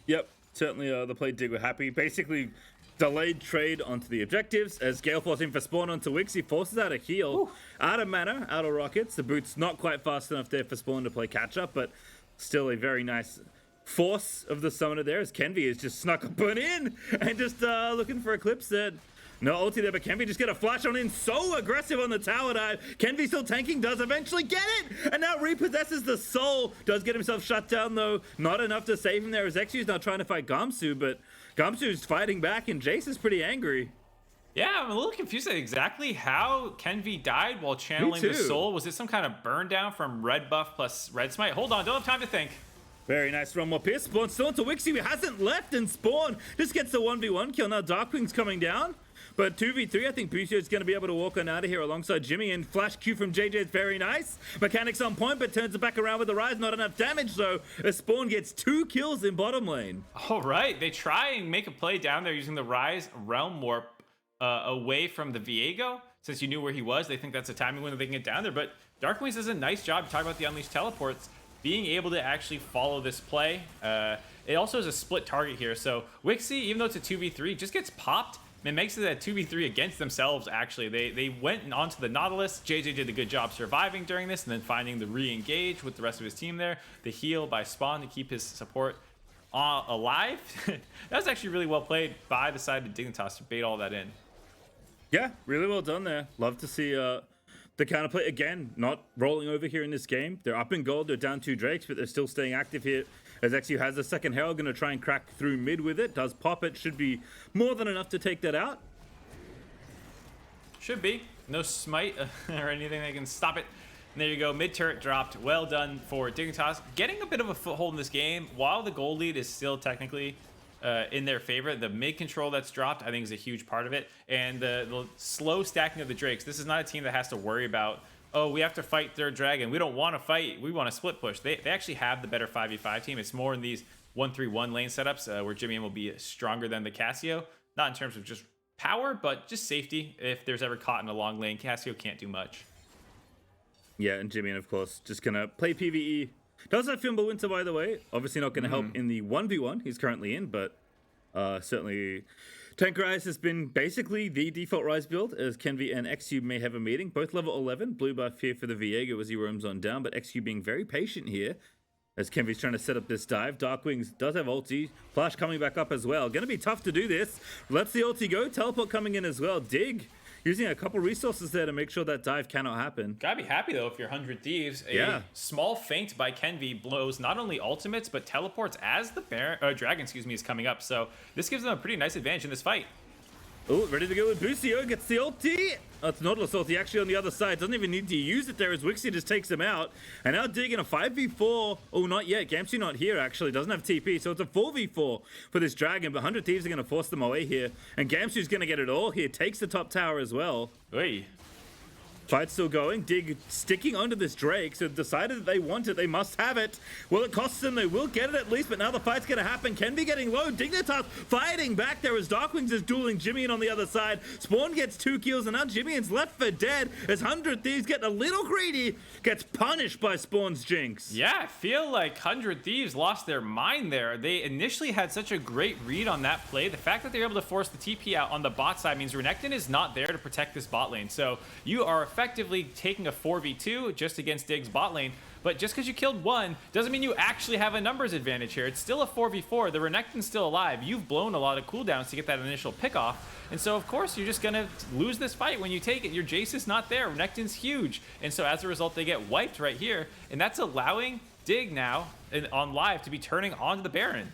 Yep, certainly the play Dig were happy. Basically, delayed trade onto the objectives as Gale forcing for Spawn onto Wixie, forces out a heal. Ooh. Out of mana, out of rockets. The boot's not quite fast enough there for Spawn to play catch up, but still a very nice force of the summoner there as Kenvi is just snuck up on in and just looking for Eclipse there. No ulti there, but Kenvi just get a flash on in. So aggressive on the tower dive. Kenvi still tanking, does eventually get it. And now repossesses the soul. Does get himself shut down though. Not enough to save him there as XU's now trying to fight Gamsu, but Gamsu's fighting back and Jace is pretty angry. Yeah, I'm a little confused at exactly how Kenvi died while channeling the soul. Was it some kind of burn down from red buff plus red smite? Hold on, don't have time to think. Very nice run, more Pierce. Spawn still into Wixie, who hasn't left, and Spawn just gets the 1v1 kill. Now Darkwing's coming down. But 2v3, I think Busio is going to be able to walk on out of here alongside Jimmy, and flash Q from JJ is very nice. Mechanics on point, but turns it back around with the rise. Not enough damage, though, as Spawn gets 2 kills in bottom lane. All right, they try and make a play down there using the Rise Realm Warp away from the Viego. Since you knew where he was, they think that's a timing window they can get down there. But Darkwings does a nice job, talking about the Unleashed Teleports, being able to actually follow this play. It also is a split target here, so Wixie, even though it's a 2v3, just gets popped. It makes it a 2v3 against themselves, actually. They went onto the Nautilus. JJ did a good job surviving during this and then finding the re-engage with the rest of his team there. The heal by Spawn to keep his support alive. That was actually really well played by the side of Dignitas to bait all that in. Yeah, really well done there. Love to see the counterplay. Again, not rolling over here in this game. They're up in gold. They're down 2 Drakes, but they're still staying active here. As XU has the second Herald, going to try and crack through mid with it. Does pop it. Should be more than enough to take that out. Should be. No smite or anything that can stop it. And there you go. Mid turret dropped. Well done for Dignitas. Getting a bit of a foothold in this game. While the gold lead is still technically in their favor, the mid control that's dropped, I think, is a huge part of it. And the slow stacking of the Drakes. This is not a team that has to worry about, oh, we have to fight their dragon. We don't want to fight. We want to split push. They actually have the better 5v5 team. It's more in these 1-3-1 lane setups where Jimmy will be stronger than the Cassio. Not in terms of just power, but just safety. If there's ever caught in a long lane, Cassio can't do much. Yeah, and Jimmy, of course, just going to play PvE Does have Fimbulwinter, by the way. Obviously not going to help in the 1v1 he's currently in, but certainly Tank Rise has been basically the default Rise build, as Kenvi and XU may have a meeting. Both level 11. Blue buff here for the Viego as he roams on down, but XU being very patient here as Kenvi's trying to set up this dive. Darkwings does have ulti. Flash coming back up as well. Going to be tough to do this. Lets the ulti go. Teleport coming in as well. Dig using a couple resources there to make sure that dive cannot happen. Gotta be happy though if you're 100 Thieves. A small feint by Kenvi blows not only ultimates but teleports as the dragon, is coming up. So this gives them a pretty nice advantage in this fight. Oh, ready to go with Busio. Gets the ulti. Oh, it's Nautilus ulti actually on the other side. Doesn't even need to use it there as Wixie just takes him out. And now Dig in a 5v4. Oh, not yet. Gamsu not here actually. Doesn't have TP. So it's a 4v4 for this dragon. But 100 Thieves are going to force them away here. And Gamsu's going to get it all here. Takes the top tower as well. Oy. Fight still going. Dig sticking onto this Drake, so decided that they want it. They must have it. Well, it costs them. They will get it at least, but now the fight's going to happen. Can be getting low. Dignitas fighting back there as Darkwings is dueling Jimmy on the other side. Spawn gets 2 kills, and now Jimmy's left for dead as 100 Thieves getting a little greedy. Gets punished by Spawn's Jinx. Yeah, I feel like 100 Thieves lost their mind there. They initially had such a great read on that play. The fact that they were able to force the TP out on the bot side means Renekton is not there to protect this bot lane. So you are effectively taking a 4v2 just against Dig's bot lane, but just because you killed one doesn't mean you actually have a numbers advantage here. It's still a 4v4. The Renekton's still alive. You've blown a lot of cooldowns to get that initial pick off, and so of course you're just gonna lose this fight when you take it. Your Jace is not there. Renekton's huge, and so as a result they get wiped right here, and that's allowing Dig now on live to be turning on the Baron.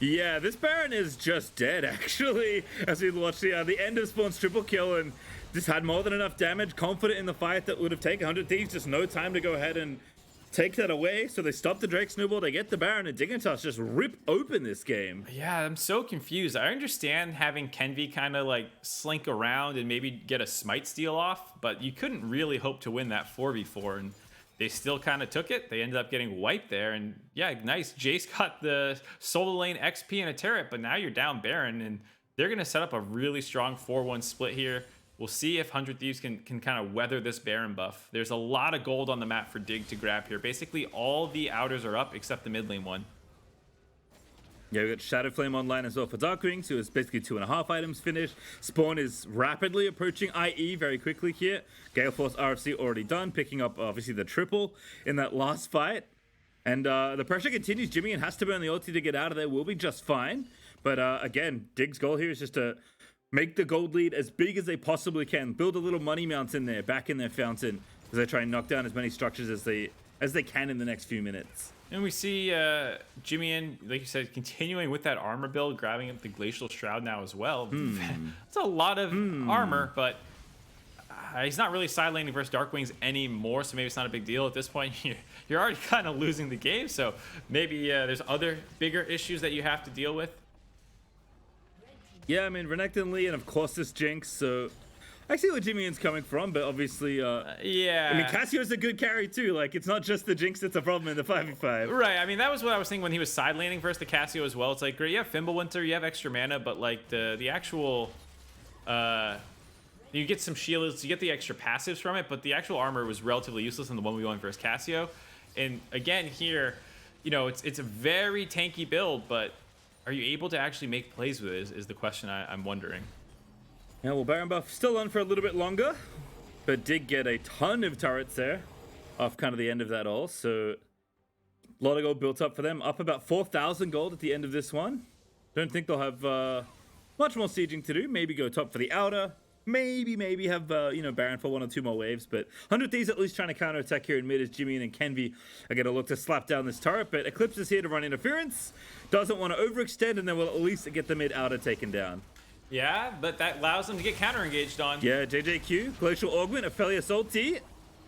Yeah, this Baron is just dead, actually, as we watch the end of Spawn's triple kill, and just had more than enough damage, confident in the fight that would have taken 100 Thieves, just no time to go ahead and take that away. So they stop the Drake Snowball, they get the Baron, and Dignitas just rip open this game. Yeah, I'm so confused. I understand having Kenvi kind of like slink around and maybe get a smite steal off, but you couldn't really hope to win that 4v4, and they still kind of took it. They ended up getting wiped there, and yeah, nice. Jace got the solo lane XP and a turret, but now you're down Baron, and they're going to set up a really strong 4-1 split here. We'll see if 100 Thieves can kind of weather this Baron buff. There's a lot of gold on the map for Dig to grab here. Basically, all the outers are up except the mid lane one. Yeah, we got Shadow Flame online as well for Darkwings, who is basically 2.5 items finished. Spawn is rapidly approaching IE very quickly here. Gale Force RFC already done, picking up obviously the triple in that last fight. And the pressure continues. Jimmy has to burn the ulti to get out of there. Will be just fine. But again, Dig's goal here is just to make the gold lead as big as they possibly can. Build a little money mountain there, back in their fountain, as they try and knock down as many structures as they can in the next few minutes. And we see Jimmy, like you said, continuing with that armor build, grabbing up the Glacial Shroud now as well. It's a lot of armor, but he's not really side laning versus Darkwings anymore, so maybe it's not a big deal at this point. You're already kind of losing the game, so maybe there's other bigger issues that you have to deal with. Yeah, I mean, Renekton Lee, and of course this Jinx, so I see where Jimmy's coming from, but obviously, yeah. I mean, Cassio's a good carry too. Like, it's not just the Jinx that's a problem in the 5v5. Right, I mean, that was what I was thinking when he was side laning versus the Cassio as well. It's like, great, you have Fimbulwinter, you have extra mana, but like the actual, you get some shields, you get the extra passives from it, but the actual armor was relatively useless in the 1v1 versus Cassio. And again, here, you know, it's a very tanky build, but are you able to actually make plays with it is the question I'm wondering. Yeah, well, Baron buff still on for a little bit longer, but did get a ton of turrets there off kind of the end of that all. So a lot of gold built up for them. Up about 4,000 gold at the end of this one. Don't think they'll have much more sieging to do. Maybe go top for the outer. Maybe have, you know, Baron for 1 or 2 more waves. But 100 Thieves at least trying to counterattack here in mid as Jimmy and Kenvi are going to look to slap down this turret. But Eclipse is here to run interference. Doesn't want to overextend, and then will at least get the mid outer taken down. Yeah, but that allows them to get counter engaged on. Yeah, JJQ, Glacial Augment, Aphelios ulti.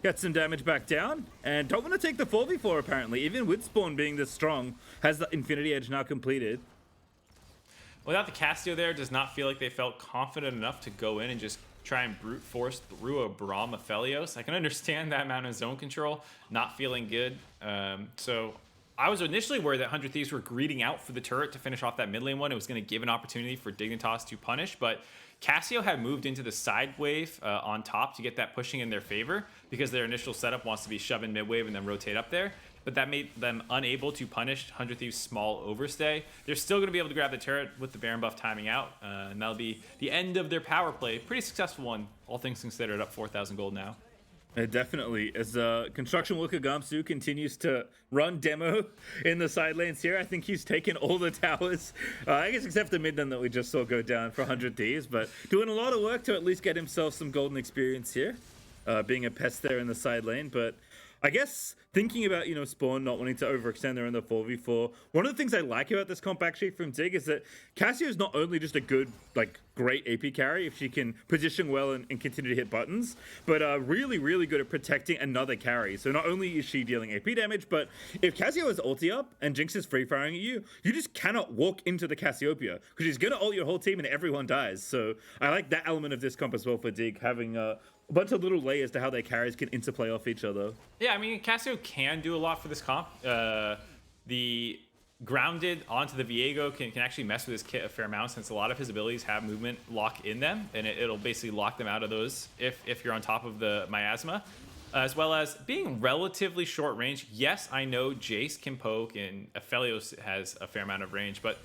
Gets some damage back down. And don't want to take the 4v4 apparently. Even with Spawn being this strong, has the Infinity Edge now completed. Without the Cassio there, does not feel like they felt confident enough to go in and just try and brute force through a Braum Aphelios. I can understand that amount of zone control, not feeling good. So I was initially worried that 100 Thieves were greeting out for the turret to finish off that mid lane one. It was going to give an opportunity for Dignitas to punish, but Cassio had moved into the side wave on top to get that pushing in their favor because their initial setup wants to be shove in mid wave and then rotate up there. but that made them unable to punish 100 Thieves' small overstay. They're still going to be able to grab the turret with the Baron buff timing out, and that'll be the end of their power play. Pretty successful one, all things considered, up 4,000 gold now. Definitely. As construction worker Gamsu continues to run demo in the side lanes here, I think he's taken all the towers, I guess except the mid lane that we just saw go down for 100 Thieves, but doing a lot of work to at least get himself some golden experience here, being a pest there in the side lane. But I guess thinking about, Spawn not wanting to overextend there in the 4v4, one of the things I like about this comp actually from Dig is that Cassio is not only just a good, great AP carry if she can position well and continue to hit buttons, but really, really good at protecting another carry. So not only is she dealing AP damage, but if Cassio has ulti up and Jinx is free firing at you, you just cannot walk into the Cassiopeia because she's going to ult your whole team and everyone dies. So I like that element of this comp as well for Dig, having a bunch of little layers to how their carries can interplay off each other. Yeah, I mean, Cassio can do a lot for this comp. The grounded onto the Viego can actually mess with his kit a fair amount, since a lot of his abilities have movement lock in them, and it'll basically lock them out of those if you're on top of the miasma. As well as being relatively short range. Yes, I know Jace can poke and Aphelios has a fair amount of range, but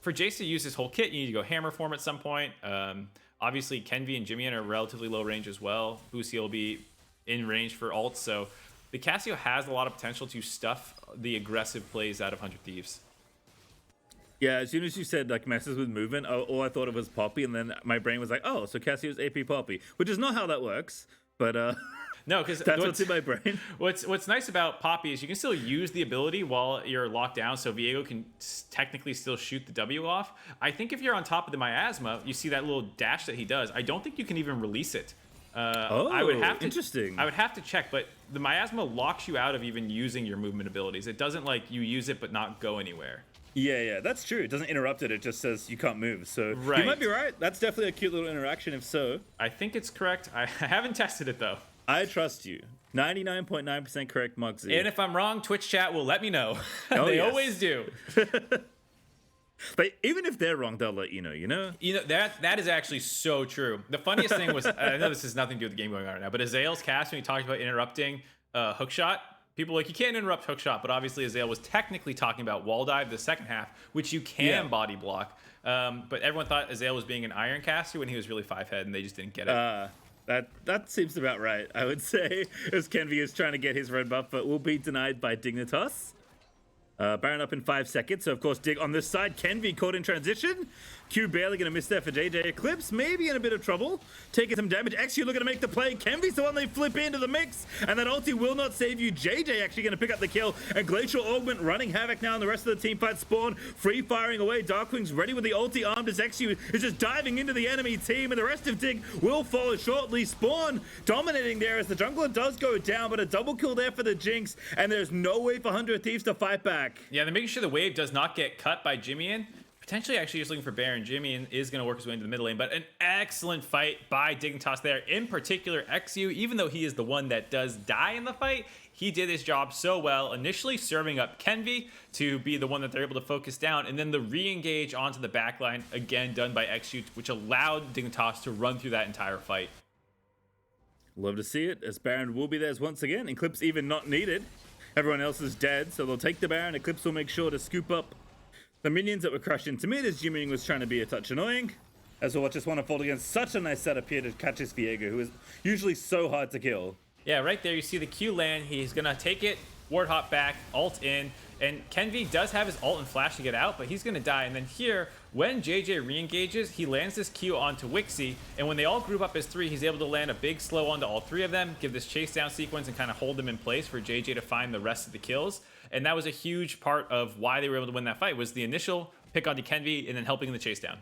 for Jace to use his whole kit, you need to go hammer form at some point. Obviously, Kenvi and Jimmy are relatively low range as well. Busi will be in range for ults, so the Cassio has a lot of potential to stuff the aggressive plays out of 100 Thieves. Yeah, as soon as you said messes with movement, all I thought of was Poppy, and then my brain was like, oh, so Cassio's AP Poppy, which is not how that works, but no, because that's what's in my brain. What's nice about Poppy is you can still use the ability while you're locked down, so Viego can technically still shoot the W off. I think if you're on top of the miasma, you see that little dash that he does. I don't think you can even release it. I would have to, interesting. I would have to check, but the miasma locks you out of even using your movement abilities. It doesn't you use it but not go anywhere. Yeah, that's true. It doesn't interrupt it. It just says you can't move. So right. You might be right. That's definitely a cute little interaction if so. I think it's correct. I haven't tested it though. I trust you. 99.9% correct, Mugsy. And if I'm wrong, Twitch chat will let me know. Oh, they yes. always do. But even if they're wrong, they'll let you know, that is actually so true. The funniest thing was, I know this has nothing to do with the game going on right now, but Azael's cast, when he talked about interrupting hookshot, people were like, you can't interrupt hookshot, but obviously Azael was technically talking about wall dive the second half, which you can body block. But everyone thought Azael was being an iron caster when he was really 5-head, and they just didn't get it. That seems about right, I would say, as Kenvi is trying to get his red buff, but will be denied by Dignitas. Baron up in 5 seconds, so of course Dig on this side. Kenvi caught in transition. Q barely going to miss there for JJ. Eclipse maybe in a bit of trouble, taking some damage. XU looking to make the play. Kenvi's the one they flip into the mix, and that ulti will not save you. JJ actually going to pick up the kill, and Glacial Augment running havoc now, and the rest of the team fight. Spawn free firing away. Darkwing's ready with the ulti armed as XU is just diving into the enemy team, and the rest of Dig will follow shortly. Spawn dominating there as the jungler does go down, but a double kill there for the Jinx, and there's no way for 100 Thieves to fight back. Yeah, they're making sure the wave does not get cut by Jimmy. Potentially actually just looking for Baron. Jimmy is going to work his way into the middle lane, but an excellent fight by Dignitas there. In particular, XU, even though he is the one that does die in the fight, he did his job so well, initially serving up Kenvi to be the one that they're able to focus down, and then the re-engage onto the backline, again done by XU, which allowed Dignitas to run through that entire fight. Love to see it, as Baron will be there once again. Eclipse even not needed. Everyone else is dead, so they'll take the Baron. Eclipse will make sure to scoop up the minions that were crushed into mid, as Jimmy was trying to be a touch annoying. As we'll watch this one unfold against such a nice setup here to catch this Viego, who is usually so hard to kill. Yeah, right there you see the Q land. He's going to take it, ward hop back, ult in, and Kenvi does have his ult and flash to get out, but he's going to die. And then here, when JJ re-engages, he lands this Q onto Wixie, and when they all group up as 3, he's able to land a big slow onto all 3 of them, give this chase down sequence, and kind of hold them in place for JJ to find the rest of the kills. And that was a huge part of why they were able to win that fight, was the initial pick onto Kenvi and then helping in the chase down.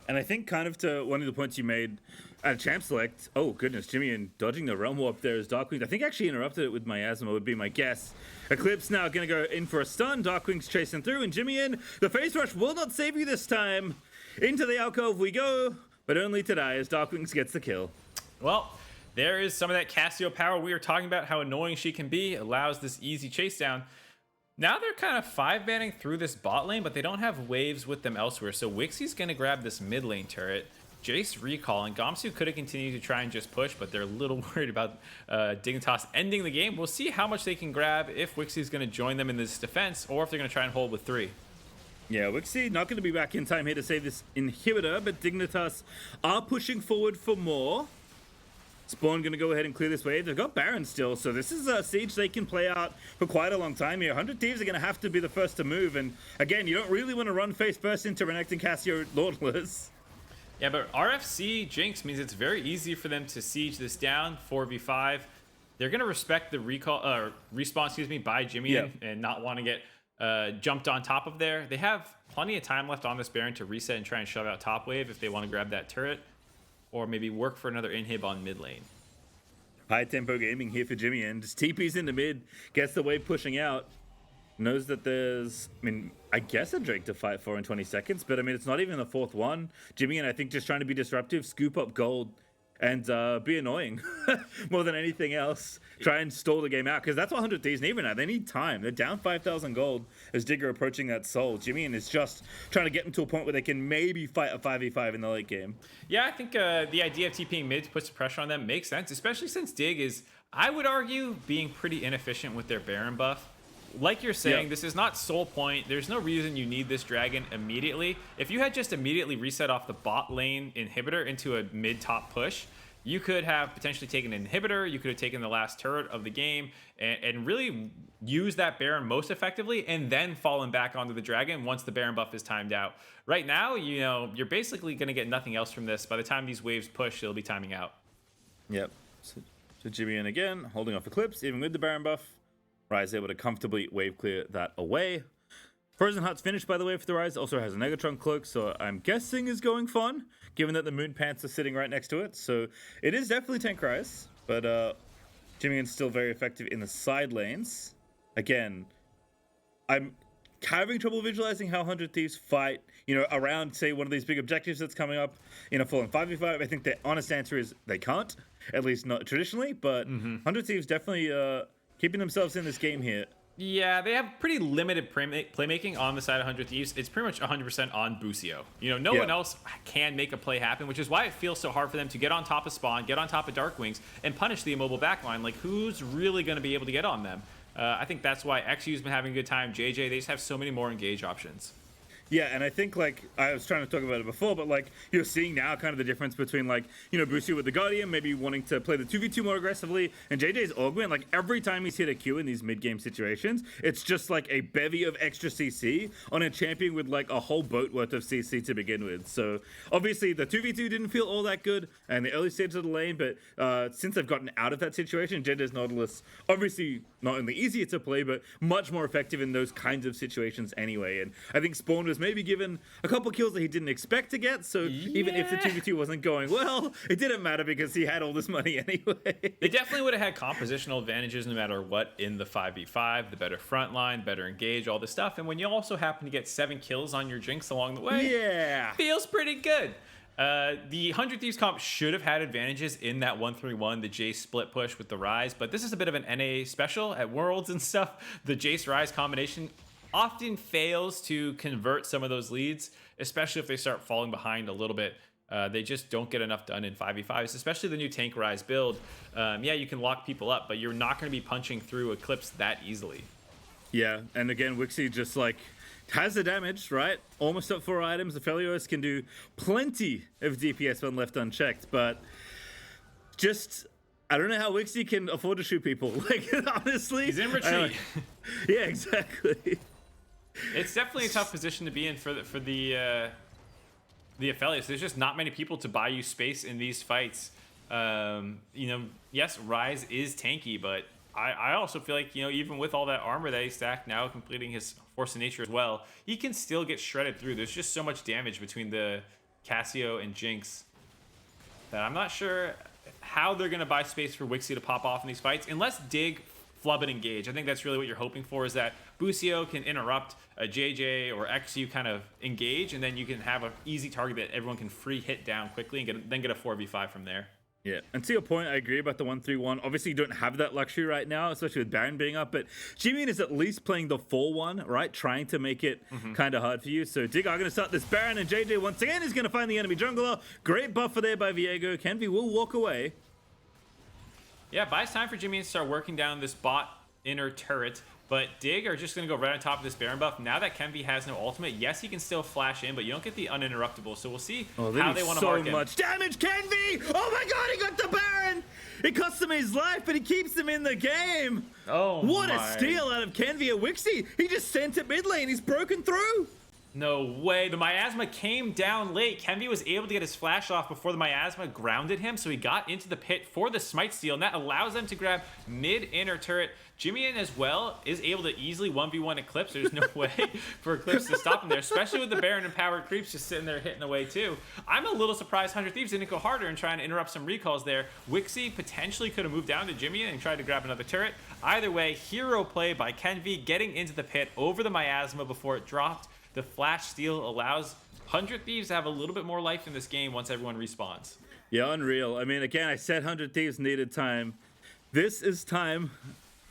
And I think kind of to one of the points you made at Champ Select, oh goodness, Jimmy and dodging the Realm Warp there as Darkwing, I think actually interrupted it with Miasma would be my guess. Eclipse now going to go in for a stun, Darkwing's chasing through, and Jimmy in. The face rush will not save you this time. Into the alcove we go, but only to die as Darkwings gets the kill. Well, there is some of that Cassio power we were talking about, how annoying she can be, allows this easy chase down. Now they're kind of 5-banning through this bot lane, but they don't have waves with them elsewhere. So Wixie's going to grab this mid lane turret. Jace recall, and Gamsu could have continued to try and just push, but they're a little worried about Dignitas ending the game. We'll see how much they can grab, if Wixie's going to join them in this defense, or if they're going to try and hold with 3. Yeah, Wixie not going to be back in time here to save this inhibitor, but Dignitas are pushing forward for more. Spawn going to go ahead and clear this wave. They've got Baron still, so this is a siege they can play out for quite a long time here. 100 Thieves are going to have to be the first to move, and again, you don't really want to run face first into Renekton, Cassio, Lordless. Yeah, but RFC Jinx means it's very easy for them to siege this down, 4v5. They're going to respect the respawn, by Jimmy and not want to get jumped on top of there. They have plenty of time left on this Baron to reset and try and shove out top wave if they want to grab that turret, or maybe work for another inhib on mid lane. High tempo gaming here for Jimmy, and just TP's into mid, gets the wave pushing out, knows that there's, I guess a Drake to fight for in 20 seconds, but it's not even the 4th one. Jimmy, and I think just trying to be disruptive, scoop up gold, and be annoying more than anything else. Try and stall the game out, because that's what 100 Thieves need now. They need time. They're down 5,000 gold as DIGA approaching that soul. Jimmy is just trying to get them to a point where they can maybe fight a 5v5 in the late game. Yeah, I think the idea of TPing mid to put some pressure on them makes sense, especially since Dig is, I would argue, being pretty inefficient with their Baron buff. Like you're saying, This is not soul point. There's no reason you need this dragon immediately. If you had just immediately reset off the bot lane inhibitor into a mid-top push, you could have potentially taken an inhibitor, you could have taken the last turret of the game, and really use that Baron most effectively, and then fallen back onto the dragon once the Baron buff is timed out. Right now, you're basically going to get nothing else from this. By the time these waves push, it'll be timing out. Yep. So Jimmy in again, holding off Eclipse, even with the Baron buff. Ryze able to comfortably wave clear that away. Frozen Heart's finished, by the way, for the Ryze. Also has a Negatron cloak, so I'm guessing is going fun, given that the Moon Pants are sitting right next to it. So it is definitely tank Ryze, but Jimmy's still very effective in the side lanes. Again, I'm having trouble visualizing how 100 Thieves fight, around, say, one of these big objectives that's coming up in a full 5v5. I think the honest answer is they can't, at least not traditionally, but 100 Thieves definitely keeping themselves in this game here. Yeah, they have pretty limited playmaking on the side of 100 Thieves. It's pretty much 100% on Busio. No one else can make a play happen, which is why it feels so hard for them to get on top of Spawn, get on top of Dark Wings, and punish the immobile backline. Like, who's really going to be able to get on them? I think that's why XU's been having a good time. JJ, they just have so many more engage options. Yeah, and I think, I was trying to talk about it before, but, you're seeing now kind of the difference between, Busio with the Guardian, maybe wanting to play the 2v2 more aggressively, and JJ's Augment, every time he's hit a Q in these mid-game situations, it's just, a bevy of extra CC on a champion with, a whole boat worth of CC to begin with. So, obviously, the 2v2 didn't feel all that good in the early stages of the lane, but since they've gotten out of that situation, JJ's Nautilus, obviously, not only easier to play, but much more effective in those kinds of situations anyway, and I think Spawn was maybe given a couple kills that he didn't expect to get, so even if the 2v2 wasn't going well, it didn't matter because he had all this money anyway. They definitely would have had compositional advantages no matter what in the 5v5, the better front line, better engage, all this stuff, and when you also happen to get 7 kills on your Jinx along the way, feels pretty good. The 100 Thieves comp should have had advantages in that 1-3-1, the Jace split push with the Ryze, but this is a bit of an NA special at Worlds and stuff. The Jace Ryze combination often fails to convert some of those leads, especially if they start falling behind a little bit. They just don't get enough done in 5v5s, especially the new tank Ryze build. Yeah, you can lock people up, but you're not going to be punching through Eclipse that easily. Yeah, and again, Wixie just has the damage, right? Almost up 4 items. The Felios can do plenty of DPS when left unchecked, but just, I don't know how Wixie can afford to shoot people. Honestly. He's in retreat. Yeah, exactly. It's definitely a tough position to be in for the Aphelios. There's just not many people to buy you space in these fights. Yes, Ryze is tanky, but I also feel like, even with all that armor that he stacked, now completing his Force of Nature as well, he can still get shredded through. There's just so much damage between the Cassio and Jinx that I'm not sure how they're going to buy space for Wixie to pop off in these fights, unless Dig flub and engage. I think that's really what you're hoping for, is that Busio can interrupt a JJ or XU kind of engage, and then you can have an easy target that everyone can free hit down quickly and then get a 4v5 from there. Yeah, and to your point, I agree about the 1-3-1. Obviously, you don't have that luxury right now, especially with Baron being up, but Jimin is at least playing the 4-1, right? Trying to make it kind of hard for you. So DIGA are going to start this Baron, and JJ once again is going to find the enemy jungler. Great buffer there by Viego. Kenvi will walk away. Yeah, buys time for Jimmy to start working down this bot inner turret. But Dig are just going to go right on top of this Baron buff. Now that Kenvi has no ultimate, yes, he can still flash in, but you don't get the uninterruptible. So we'll see how they want to mark him. So much damage, Kenvi! Oh my god, he got the Baron! It costs him his life, but he keeps him in the game. Oh, what a steal out of Kenvi at Wixie. He just sent it mid lane. He's broken through. No way. The miasma came down late. Kenvi was able to get his flash off before the miasma grounded him, so he got into the pit for the smite steal, and that allows them to grab mid inner turret. Jimmy as well is able to easily 1v1 Eclipse. There's no way for Eclipse to stop him there, especially with the Baron and Power Creeps just sitting there hitting away too. I'm a little surprised 100 Thieves didn't go harder and trying to interrupt some recalls there. Wixie potentially could have moved down to Jimmy and tried to grab another turret. Either way, hero play by Kenvi getting into the pit over the miasma before it dropped. The flash steal allows 100 Thieves to have a little bit more life in this game once everyone respawns. Yeah, unreal. I mean, again, I said 100 Thieves needed time. This is time.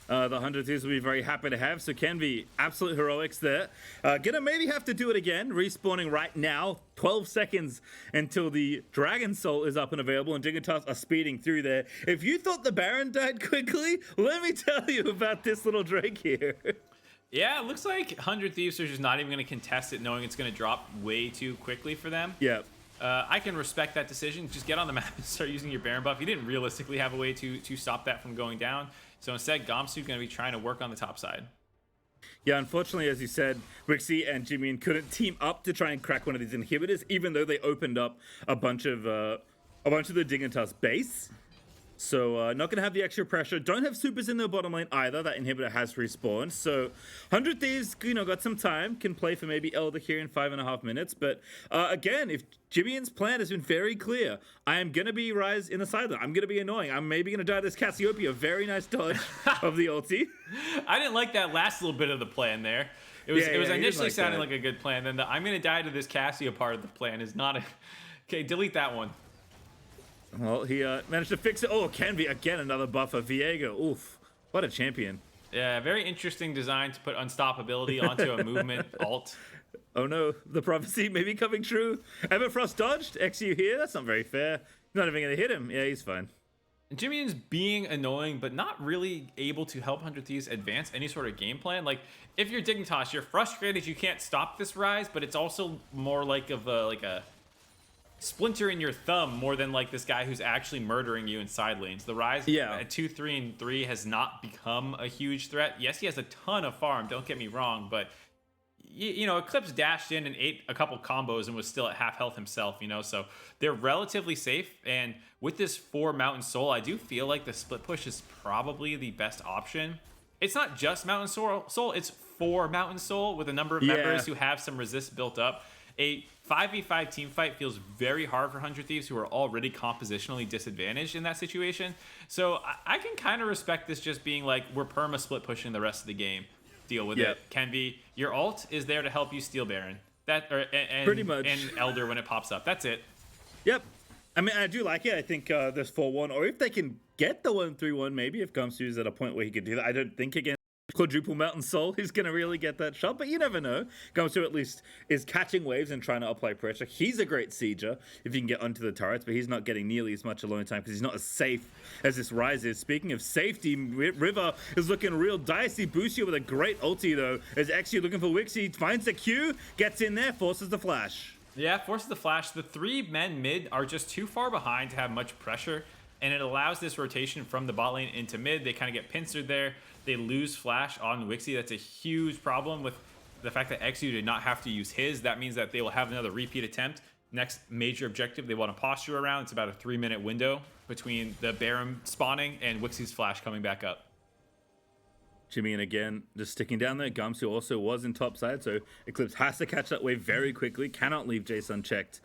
The 100 Thieves will be very happy to have. So Kenvi, absolute heroics there. Gonna maybe have to do it again. Respawning right now. 12 seconds until the Dragon Soul is up and available, and Dignitas are speeding through there. If you thought the Baron died quickly, let me tell you about this little Drake here. Yeah, it looks like 100 Thieves are just not even going to contest it, knowing it's going to drop way too quickly for them. Yeah. I can respect that decision. Just get on the map and start using your Baron buff. You didn't realistically have a way to stop that from going down. So instead, Gamsu's going to be trying to work on the top side. Yeah, unfortunately, as you said, Wixie and Jimin couldn't team up to try and crack one of these inhibitors, even though they opened up a bunch of the Dignitas base. So not going to have the extra pressure. Don't have supers in their bottom lane either. That inhibitor has respawned. So 100 Thieves, got some time. Can play for maybe Elder here in 5.5 minutes. But again, if Jimmy's plan has been very clear, I am going to be Ryze in the sideline. I'm going to be annoying. I'm maybe going to die this Cassiopeia. Very nice dodge of the ulti. I didn't like that last little bit of the plan there. It was initially sounding like a good plan. Then the I'm going to die to this Cassia part of the plan is not a... Okay, delete that one. Well, he managed to fix it. Oh, Kenvi, again, another buffer. Viego, oof. What a champion. Yeah, very interesting design to put unstoppability onto a movement alt. Oh no, the prophecy may be coming true. Everfrost dodged. XU here. That's not very fair. Not even going to hit him. Yeah, he's fine. Jimmy's being annoying, but not really able to help 100 Thieves advance any sort of game plan. Like, if you're Dignitas, you're frustrated you can't stop this Ryze, but it's also more like a splinter in your thumb more than like this guy who's actually murdering you in side lanes. The Ryze at 2, 3, and 3 has not become a huge threat. Yes, he has a ton of farm, don't get me wrong, but Eclipse dashed in and ate a couple combos and was still at half health himself, so they're relatively safe. And with this 4 Mountain Soul, I do feel like the split push is probably the best option. It's not just Mountain Soul, it's 4 Mountain Soul with a number of members who have some resist built up. A 5v5 team fight feels very hard for 100 Thieves, who are already compositionally disadvantaged in that situation. So I can kind of respect this just being like, we're perma split pushing the rest of the game. Deal with it. Kenvi, your ult is there to help you steal Baron. Pretty much. And Elder when it pops up. That's it. Yep. I mean, I do like it. I think this 4-1, or if they can get the 1-3-1, maybe if Gamsu's at a point where he could do that. I don't think again. Quadruple Mountain Soul, he's going to really get that shot, but you never know. Gamsu at least is catching waves and trying to apply pressure. He's a great sieger if he can get onto the turrets, but he's not getting nearly as much alone time because he's not as safe as this Ryze is. Speaking of safety, River is looking real dicey. Boostio with a great ulti though, as XU looking for Wixie, finds the Q, gets in there, forces the flash. Yeah, forces the flash. The 3 men mid are just too far behind to have much pressure, and it allows this rotation from the bot lane into mid. They kind of get pincered there. They lose flash on Wixie. That's a huge problem with the fact that XU did not have to use his. That means that they will have another repeat attempt. Next major objective they want to posture around. It's about a 3-minute window between the Baron spawning and Wixie's flash coming back up. Jimmy and again just sticking down there. Gamsu also was in top side, so Eclipse has to catch that wave very quickly. Cannot leave Jace unchecked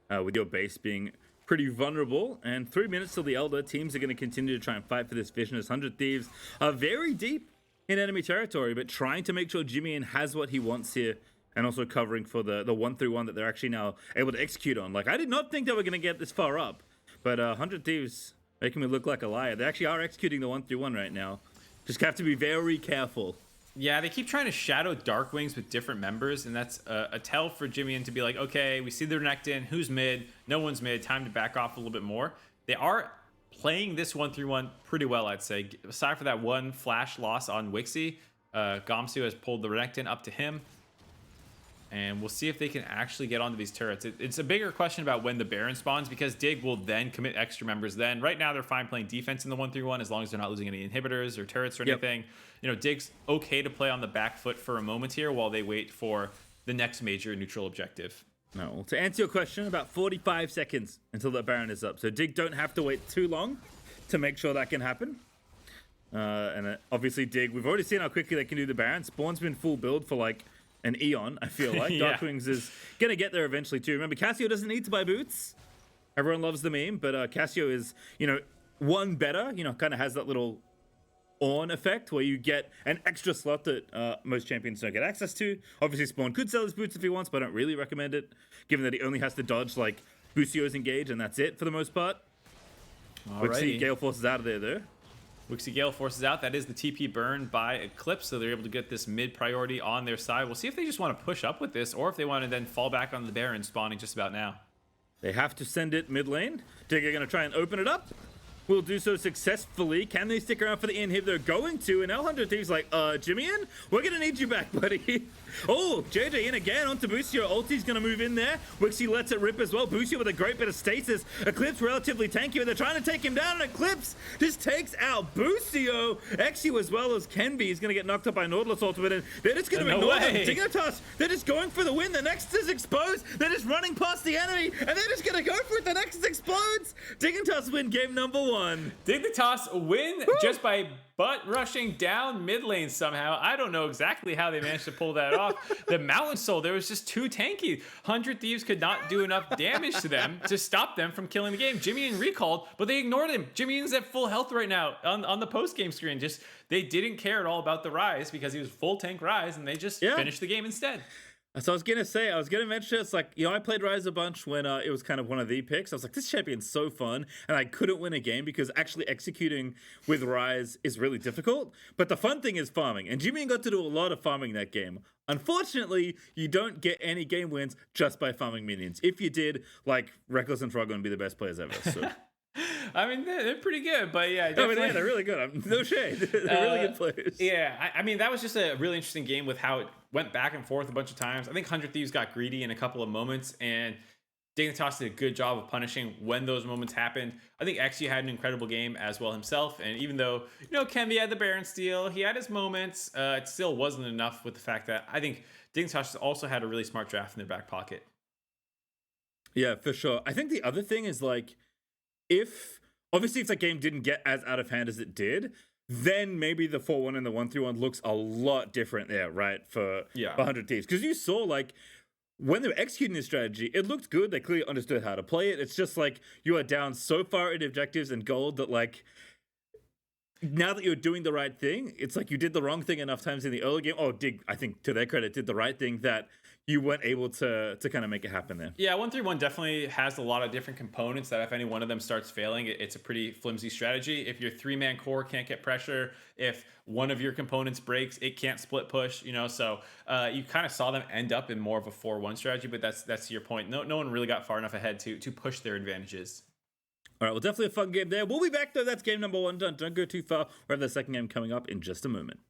with your base being pretty vulnerable. And 3 minutes till the Elder. Teams are going to continue to try and fight for this vision as 100 Thieves are very deep in enemy territory, but trying to make sure Jimmy has what he wants here, and also covering for the 1-3-1 that they're actually now able to execute on. Like, I did not think they were going to get this far up, but 100 Thieves making me look like a liar. They actually are executing the 1-3-1 right now. Just have to be very careful. Yeah, they keep trying to shadow Dark Wings with different members, and that's a tell for Jimmy to be like, okay, we see they're necked in. Who's mid? No one's mid. Time to back off a little bit more. They are playing this 1-3-1 pretty well, I'd say. Aside for that one flash loss on Wixie, Gomsu has pulled the Renekton up to him. And we'll see if they can actually get onto these turrets. It's a bigger question about when the Baron spawns, because Dig will then commit extra members then. Right now, they're fine playing defense in the 1-3-1 as long as they're not losing any inhibitors or turrets or anything. You know, Dig's okay to play on the back foot for a moment here while they wait for the next major neutral objective. No, well, to answer your question, about 45 seconds until the Baron is up. So Dig don't have to wait too long to make sure that can happen. Obviously Dig, we've already seen how quickly they can do the Baron. Spawn's been full build for like an eon, I feel like. Yeah. Darkwings is going to get there eventually too. Remember, Cassio doesn't need to buy boots. Everyone loves the meme, but Cassio is, you know, one better, you know, kind of has that little on effect where you get an extra slot that most champions don't get access to. Obviously, Spawn could sell his boots if he wants, but I don't really recommend it, given that he only has to dodge like Bucio's engage, and that's it for the most part. Wixie Gale Force is out of there though. Wixie Gale forces out. That is the TP burn by Eclipse, so they're able to get this mid priority on their side. We'll see if they just want to push up with this, or if they want to then fall back on the Baron spawning just about now. They have to send it mid lane. Digga going to try and open it up. Will do so successfully. Can they stick around for the inhib? They're going to, and L100 Thieves like, Jimmy-in? We're going to need you back, buddy. Oh, JJ in again onto Bucio. Ulti's going to move in there. Wixie lets it rip as well. Bucio with a great bit of stasis. Eclipse relatively tanky, but they're trying to take him down, and Eclipse just takes out Bucio. Exu as well as Kenby. He's going to get knocked up by Nautilus ultimate, and they're just going to ignore them. Dignitas, they're just going for the win. The Nexus is exposed. They're just running past the enemy, and they're just going to go for it. The Nexus explodes. Dignitas win game number 1. Dignitas win just by butt rushing down mid lane somehow. I don't know exactly how they managed to pull that off. The Mountain Soul, there was just too tanky. 100 Thieves could not do enough damage to them to stop them from killing the game. Jimmy-in recalled, but they ignored him. Jimmy-in's at full health right now on the post-game screen. Just they didn't care at all about the Rise because he was full tank Rise, and they just finished the game instead. So I was gonna mention, it's like, you know, I played Rise a bunch when it was kind of one of the picks. I was like, this champion's so fun, and I couldn't win a game because actually executing with Rise is really difficult. But the fun thing is farming, and Jimmy got to do a lot of farming that game. Unfortunately, you don't get any game wins just by farming minions. If you did, like, Reckless and Frog would be the best players ever. So. I mean, they're pretty good, but yeah, definitely. Yeah, they're really good. No shade. They're really good players. Yeah, I mean, that was just a really interesting game with how it went back and forth a bunch of times. I think 100 Thieves got greedy in a couple of moments, and Dignitas did a good job of punishing when those moments happened. I think XU had an incredible game as well himself, and even though, you know, Kenby had the Baron steal, he had his moments, it still wasn't enough with the fact that I think Dignitas also had a really smart draft in their back pocket. Yeah, for sure. I think the other thing is, like, obviously if that game didn't get as out of hand as it did, then maybe the 4-1 and the 1-3-1 looks a lot different there, right? For 100 Thieves. Because you saw, like, when they were executing this strategy, it looked good. They clearly understood how to play it. It's just like you are down so far in objectives and gold that, like, now that you're doing the right thing, it's like you did the wrong thing enough times in the early game. Oh, Dig, I think to their credit, did the right thing that you weren't able to kind of make it happen there. Yeah, 1-3-1 definitely has a lot of different components that if any one of them starts failing, it's a pretty flimsy strategy. If your 3-man core can't get pressure, if one of your components breaks, it can't split push, you know, so you kind of saw them end up in more of a 4-1 strategy, but that's your point. No one really got far enough ahead to push their advantages. All right, well, definitely a fun game there. We'll be back, though. That's game number 1 done. Don't go too far. We have the second game coming up in just a moment.